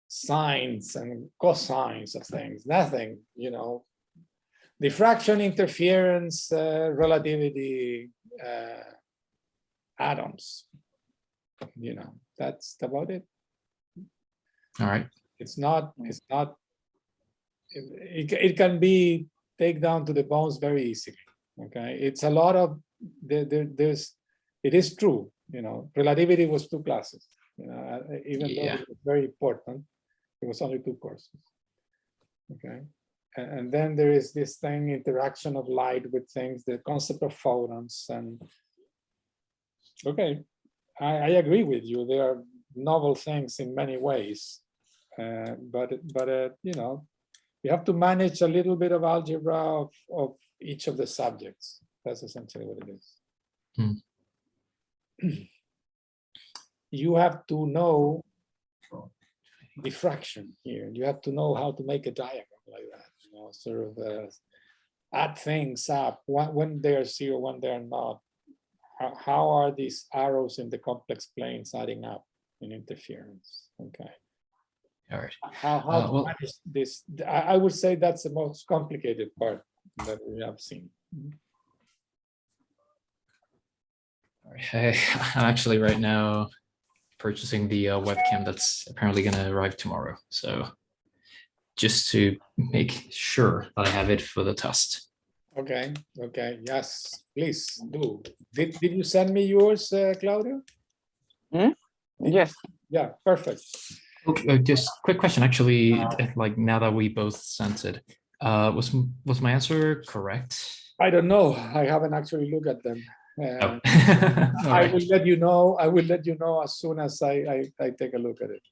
sines and cosines of things, nothing, diffraction, interference, relativity, atoms, that's about it. All right. It can be taken down to the bones very easily. Okay, it's a lot of it is true, relativity was 2 classes, even though it was very important, it was only 2 courses. Okay, and then there is this thing, interaction of light with things, the concept of photons, and okay, I agree with you, they are novel things in many ways, but you have to manage a little bit of algebra of each of the subjects. That's essentially what it is. You have to know diffraction here. You have to know how to make a diagram like that, sort of add things up when they're 0, when they're not. How are these arrows in the complex planes adding up in interference? Okay. All right. How to manage this? I would say that's the most complicated part that we have seen. All right. I'm actually right now purchasing the webcam that's apparently going to arrive tomorrow. So just to make sure that I have it for the test. Okay. Okay. Yes, please do. Did you send me yours, Claudio? Yes. Yeah, perfect. Okay, just quick question, actually, like now that we both sent it, was my answer correct? I don't know. I haven't actually looked at them. Oh. I will let you know. I will let you know as soon as I take a look at it.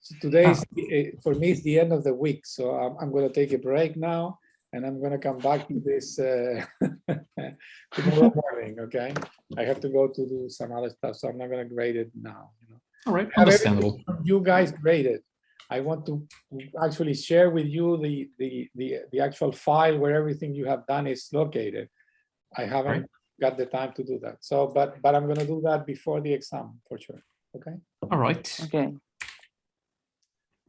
So today, for me, it's the end of the week. So I'm going to take a break now, and I'm going to come back to this tomorrow morning. Okay, I have to go to do some other stuff, so I'm not going to grade it now. All right, understandable. You guys graded. I want to actually share with you the actual file where everything you have done is located. I haven't got the time to do that. So, but I'm going to do that before the exam for sure. Okay. All right. Okay.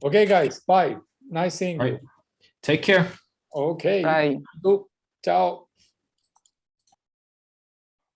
Okay, guys. Bye. Nice seeing you. Take care. Okay. Bye. Ciao.